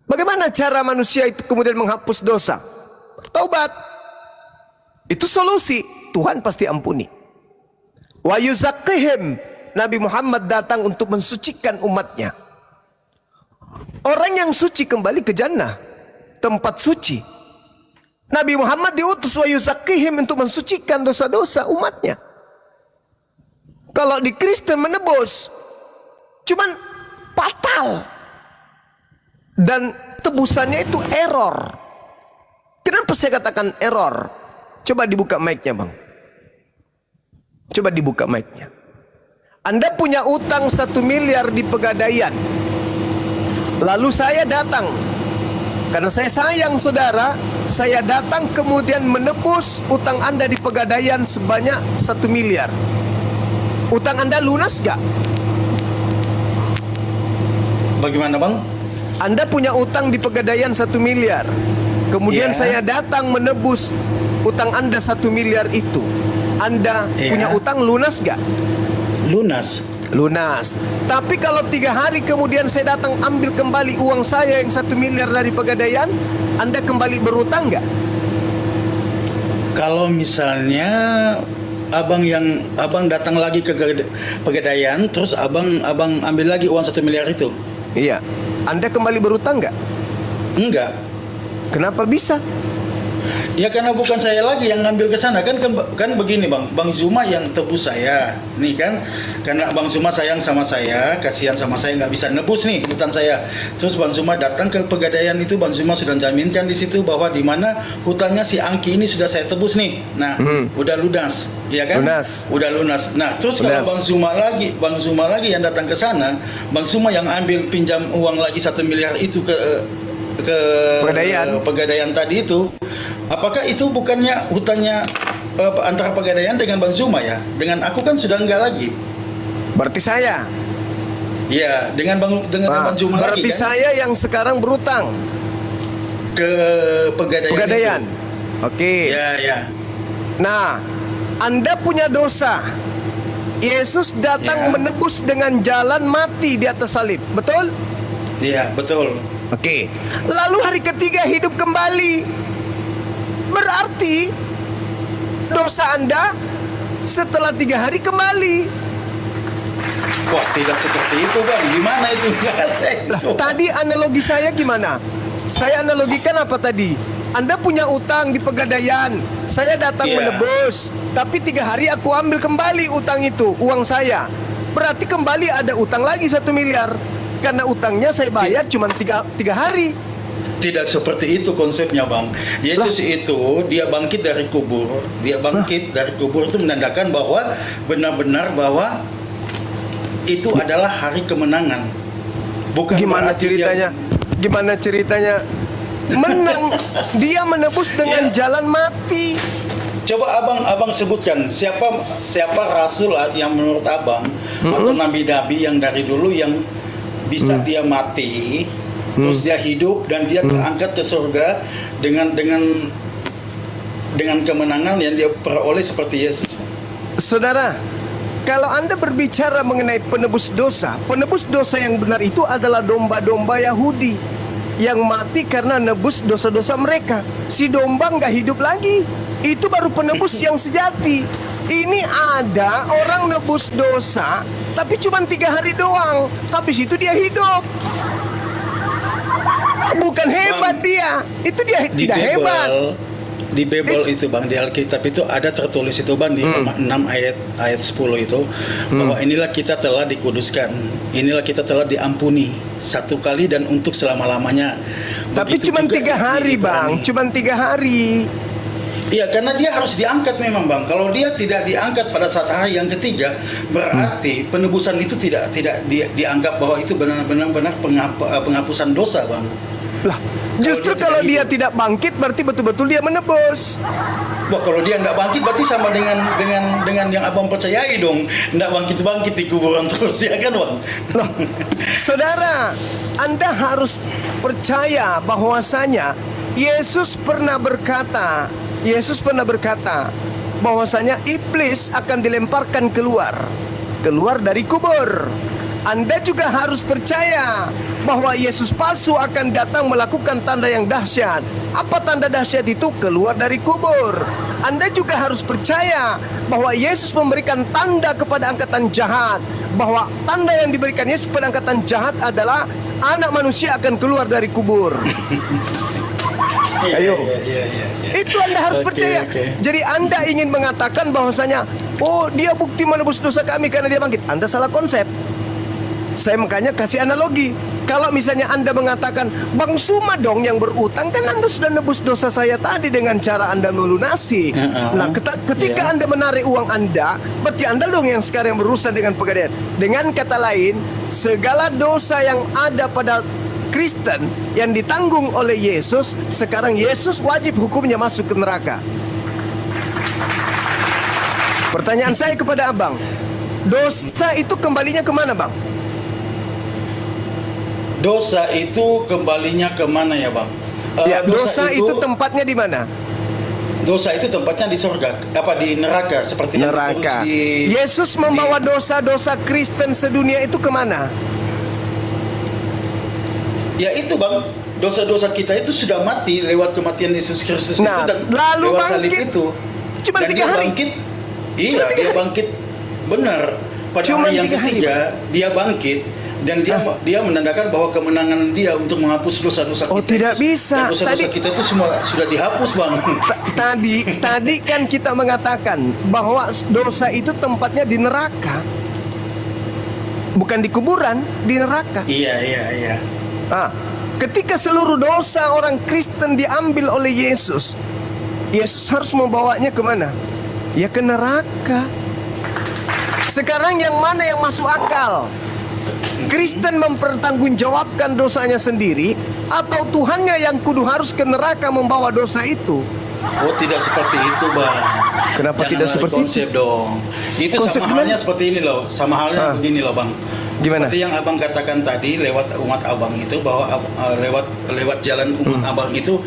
Bagaimana cara manusia itu kemudian menghapus dosa? Taubat. Itu solusi. Tuhan pasti ampuni. Wa yuzakkihim. Nabi Muhammad datang untuk mensucikan umatnya. Orang yang suci kembali ke jannah, tempat suci. Nabi Muhammad diutus wa yuzakkihim untuk mensucikan dosa-dosa umatnya. Kalau di Kristen menebus, cuman fatal. Dan tebusannya itu error. Kenapa saya katakan error? Coba dibuka mic-nya Bang. Coba dibuka mic-nya. Anda punya utang 1 miliar di Pegadaian. Lalu saya datang. Karena saya sayang saudara, saya datang kemudian menebus utang Anda di Pegadaian sebanyak 1 miliar. Utang Anda lunas gak? Bagaimana Bang? Anda punya utang di Pegadaian 1 miliar. Kemudian saya datang menebus utang Anda 1 miliar itu. Anda punya utang lunas gak? Lunas. Lunas. Tapi kalau 3 hari kemudian saya datang ambil kembali uang saya yang 1 miliar dari Pegadaian, Anda kembali berutang gak? Kalau misalnya abang datang lagi ke Pegadaian, terus abang ambil lagi uang 1 miliar itu. Iya. Anda kembali berutang gak? Enggak. Kenapa bisa? Ya karena bukan saya lagi yang ngambil ke sana kan begini Bang Zuma yang tebus saya nih kan, karena Bang Zuma sayang sama saya, kasihan sama saya, nggak bisa nebus nih hutang saya. Terus Bang Zuma datang ke Pegadaian itu, Bang Zuma sudah jaminkan di situ bahwa di mana hutangnya si Angki ini sudah saya tebus nih. Nah, udah lunas, ya kan? Lunas. Udah lunas. Nah, terus kalau Bang Zuma lagi yang datang ke sana, Bang Zuma yang ambil pinjam uang lagi 1 miliar itu ke Pegadaian tadi itu, apakah itu bukannya hutangnya antara Pegadaian dengan Bang Zuma ya? Dengan aku kan sudah enggak lagi. Berarti saya. Iya, dengan Bang Zuma lagi. Berarti kan? saya yang sekarang berutang. ke pegadaian. Pegadaian. itu. Oke. Ya. Nah, Anda punya dosa. Yesus datang Ya. menebus dengan jalan mati di atas salib. Betul? Iya, betul. Oke. Lalu hari ketiga hidup kembali. Berarti dosa Anda setelah 3 hari kembali. Wah, tidak seperti itu, Bang. Gimana itu? Lah, tadi analogi saya gimana? Saya analogikan apa tadi? Anda punya utang di pegadaian, saya datang Iya. menebus, tapi 3 hari aku ambil kembali utang itu, uang saya. Berarti kembali ada utang lagi 1 miliar. Karena utangnya saya bayar cuma 3 hari. Tidak seperti itu konsepnya, Bang. Yesus itu dia bangkit dari kubur. Dia bangkit dari kubur itu menandakan bahwa benar-benar bahwa itu adalah hari kemenangan. Bukan Gimana berarti dia- ceritanya? Gimana ceritanya? Menang. Dia menebus dengan Ya. jalan mati. Coba abang sebutkan siapa rasul yang menurut abang atau nabi-nabi yang dari dulu yang bisa dia mati terus dia hidup dan dia terangkat ke surga dengan kemenangan yang dia peroleh seperti Yesus. Saudara, kalau Anda berbicara mengenai penebus dosa yang benar itu adalah domba-domba Yahudi yang mati karena nebus dosa-dosa mereka. Si domba nggak hidup lagi. Itu baru penebus yang sejati. Ini ada orang nebus dosa, tapi cuma 3 hari doang. Habis itu dia hidup. Bukan hebat dia. Itu dia tidak hebat. Di Bible itu, Bang, di Alkitab itu ada tertulis itu, Bang, di Roma 6 ayat 10 itu bahwa inilah kita telah dikuduskan, inilah kita telah diampuni 1 kali dan untuk selama-lamanya. Tapi Begitu cuma juga 3 hari, di Bang. Ibrani. Cuma 3 hari. Iya, karena dia harus diangkat memang, Bang. Kalau dia tidak diangkat pada saat hari yang ketiga, berarti penebusan itu tidak dianggap bahwa itu benar-benar penghapusan dosa, Bang. Lah, justru kalau dia tidak bangkit berarti betul-betul dia menebus. Wah, kalau dia tidak bangkit berarti sama dengan yang abang percayai dong. Tidak bangkit di kuburan terus, ya kan, Bang? Loh, saudara, Anda harus percaya bahwasanya Yesus pernah berkata bahwasanya iblis akan dilemparkan keluar dari kubur. Anda juga harus percaya bahwa Yesus palsu akan datang melakukan tanda yang dahsyat. Apa tanda dahsyat itu? Keluar dari kubur. Anda juga harus percaya bahwa Yesus memberikan tanda kepada angkatan jahat, bahwa tanda yang diberikan Yesus kepada angkatan jahat adalah anak manusia akan keluar dari kubur. Ayo. Iya. Itu Anda harus percaya. Jadi Anda ingin mengatakan bahwasanya, oh, dia bukti menebus dosa kami karena dia bangkit. Anda salah konsep. Saya makanya kasih analogi. Kalau misalnya Anda mengatakan, Bang Suma dong yang berutang, kan Anda sudah nebus dosa saya tadi dengan cara Anda melunasi. Nah, ketika Anda menarik uang Anda, berarti Anda dong yang sekarang berurusan dengan pegadaian. Dengan kata lain, segala dosa yang ada pada Kristen yang ditanggung oleh Yesus, sekarang Yesus wajib hukumnya masuk ke neraka. Pertanyaan saya kepada abang, dosa itu kembalinya kemana, Bang? Dosa itu kembalinya kemana ya, Bang? Ya, dosa itu tempatnya di mana? Dosa itu tempatnya di surga, di neraka, seperti yang neraka. ditulis di Yesus membawa dosa-dosa Kristen sedunia itu kemana? Ya itu, Bang, dosa-dosa kita itu sudah mati lewat kematian Yesus Kristus Nah, itu dan lalu lewat salib bangkit. itu. Cuma Dan 3 dia hari. Bangkit, iya, Cuma 3 dia hari. bangkit. Benar. Pada Cuma hari yang 3 hari, ketiga dia bangkit dan dia menandakan bahwa kemenangan dia untuk menghapus dosa-dosa kita. Oh, tidak bisa. Dan dosa-dosa kita itu semua sudah dihapus, Bang. Tadi kan kita mengatakan bahwa dosa itu tempatnya di neraka. Bukan di kuburan, di neraka. Iya. Ah, ketika seluruh dosa orang Kristen diambil oleh Yesus, Yesus harus membawanya kemana? Ya ke neraka. Sekarang yang mana yang masuk akal? Kristen mempertanggungjawabkan dosanya sendiri, atau Tuhannya yang kudu harus ke neraka membawa dosa itu? Oh, tidak seperti itu, Bang. Kenapa Jangan tidak lari seperti konsep itu? dong. Itu Konsep sama halnya gimana? seperti ini loh. Sama halnya begini loh, Bang. Gimana? Seperti yang abang katakan tadi lewat umat abang itu, bahwa lewat jalan umat abang itu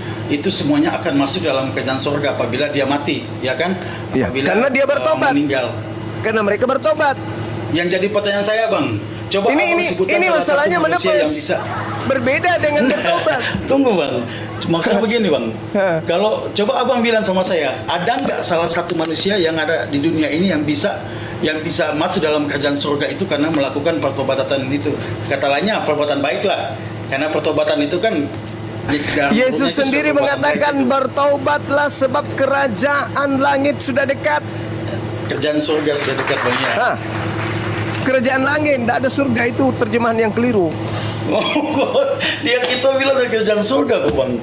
semuanya akan masuk dalam kerajaan surga apabila dia mati, ya kan? Iya, Apabila karena dia bertobat. meninggal. Karena mereka bertobat. Yang jadi pertanyaan saya, bang, coba abang sebutkan ini salah masalahnya satu manusia menebus. yang bisa. Berbeda dengan bertobat. Tunggu bang, maksudnya begini bang, kalau coba abang bilang sama saya, ada nggak salah satu manusia yang ada di dunia ini yang bisa masuk dalam kerajaan surga itu karena melakukan pertobatan itu? Kata lainnya perbuatan baik lah, karena pertobatan itu kan Yesus sendiri mengatakan bertobatlah sebab kerajaan langit sudah dekat. kerjaan surga sudah dekat bang ya. Hah? Kerajaan langit, tidak ada surga, itu terjemahan yang keliru. Dia kita bilang dari kerjaan surga kok bang.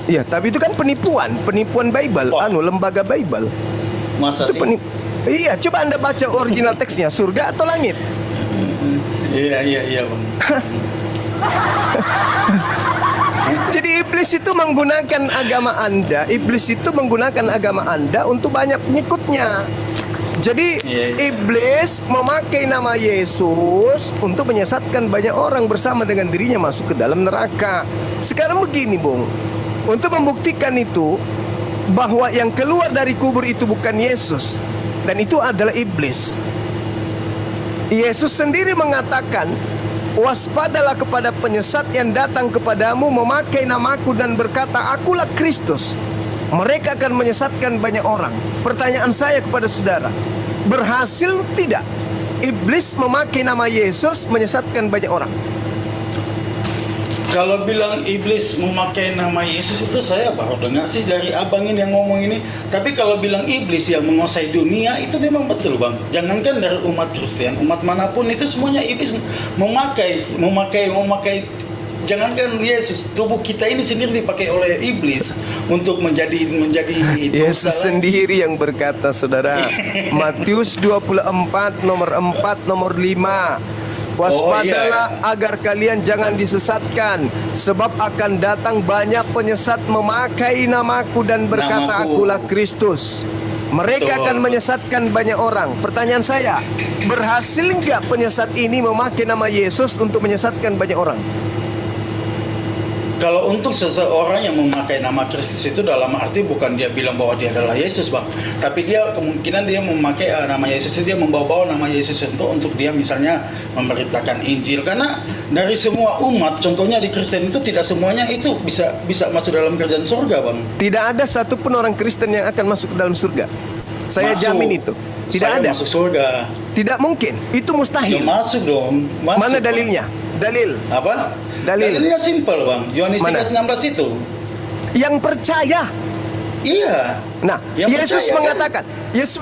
Iya, tapi itu kan penipuan Bible, lembaga Bible. Masa Itu sih? Iya, coba Anda baca original teksnya, surga atau langit? Iya bang. Jadi iblis itu menggunakan agama Anda untuk banyak pengikutnya. Jadi iblis memakai nama Yesus untuk menyesatkan banyak orang bersama dengan dirinya masuk ke dalam neraka. Sekarang begini, Bung. Untuk membuktikan itu, bahwa yang keluar dari kubur itu bukan Yesus, dan itu adalah iblis. Yesus sendiri mengatakan, waspadalah kepada penyesat yang datang kepadamu memakai namaku dan berkata, akulah Kristus. Mereka akan menyesatkan banyak orang. Pertanyaan saya kepada saudara, berhasil tidak iblis memakai nama Yesus menyesatkan banyak orang? Kalau bilang iblis memakai nama Yesus itu saya baru dengar sih dari abang ini yang ngomong ini. Tapi kalau bilang iblis yang menguasai dunia itu memang betul bang. Jangankan dari umat Kristen, umat manapun itu semuanya iblis memakai. Jangankan Yesus, tubuh kita ini sendiri dipakai oleh iblis untuk menjadi Yesus sendiri yang berkata, saudara, Matius 24 nomor 4 nomor 5. Waspadalah agar kalian jangan disesatkan, sebab akan datang banyak penyesat memakai namaku dan berkata, akulah Kristus. Mereka akan menyesatkan banyak orang. Pertanyaan saya, berhasil nggak penyesat ini memakai nama Yesus untuk menyesatkan banyak orang? Kalau untuk seseorang yang memakai nama Kristus itu dalam arti bukan dia bilang bahwa dia adalah Yesus bang, tapi dia kemungkinan dia memakai nama Yesus itu, dia membawa nama Yesus untuk dia misalnya memberitakan Injil. Karena dari semua umat, contohnya di Kristen itu tidak semuanya itu bisa masuk dalam kerajaan surga bang. Tidak ada satupun orang Kristen yang akan masuk ke dalam surga. Saya jamin itu. Tidak ada. Masuk surga. Tidak mungkin. Itu mustahil. Ya, masuk dong. Masuk, mana dalilnya? Dalil. Apa? Dalilnya simpel bang. Yohanes 3:16 itu. Yang percaya. Iya. Nah, Yesus percaya,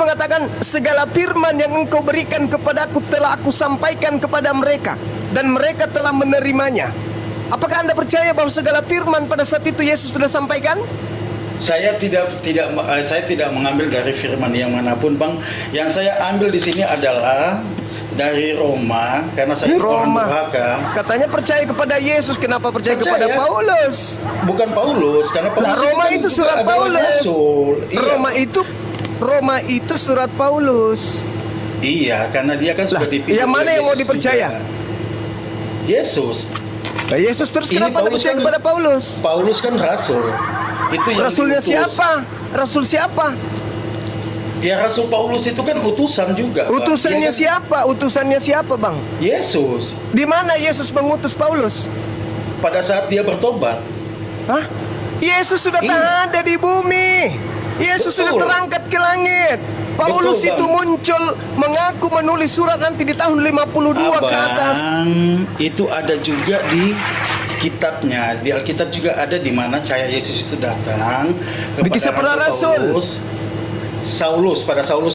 mengatakan segala firman yang engkau berikan kepadaku telah aku sampaikan kepada mereka, dan mereka telah menerimanya. Apakah Anda percaya bahwa segala firman pada saat itu Yesus sudah sampaikan? Saya tidak mengambil dari firman yang manapun bang. Yang saya ambil di sini adalah dari Roma, karena saya orang durhaka. Katanya percaya kepada Yesus, kenapa percaya kepada Paulus? Bukan Paulus, karena Paulus Roma itu surat Paulus. Iya. Roma itu surat Paulus. Iya, karena dia kan sudah dipilih. Yang mana yang mau dipercaya? Yesus. Nah, Yesus terus kenapa Anda percaya kepada Paulus? Paulus kan rasul. Itu yang rasulnya diutus. Siapa? Rasul siapa? Ya Rasul Paulus itu kan utusan juga. Utusannya siapa? Utusannya siapa bang? Yesus. Di mana Yesus mengutus Paulus? Pada saat dia bertobat. Hah? Yesus sudah tak ada di bumi. Yesus sudah terangkat ke langit. Paulus itu muncul mengaku menulis surat nanti di tahun 52 ke atas. Itu ada juga di kitabnya. Di Alkitab juga ada di mana cahaya Yesus itu datang kepada di Kisah Para Rasul. Saulus. Pada Saulus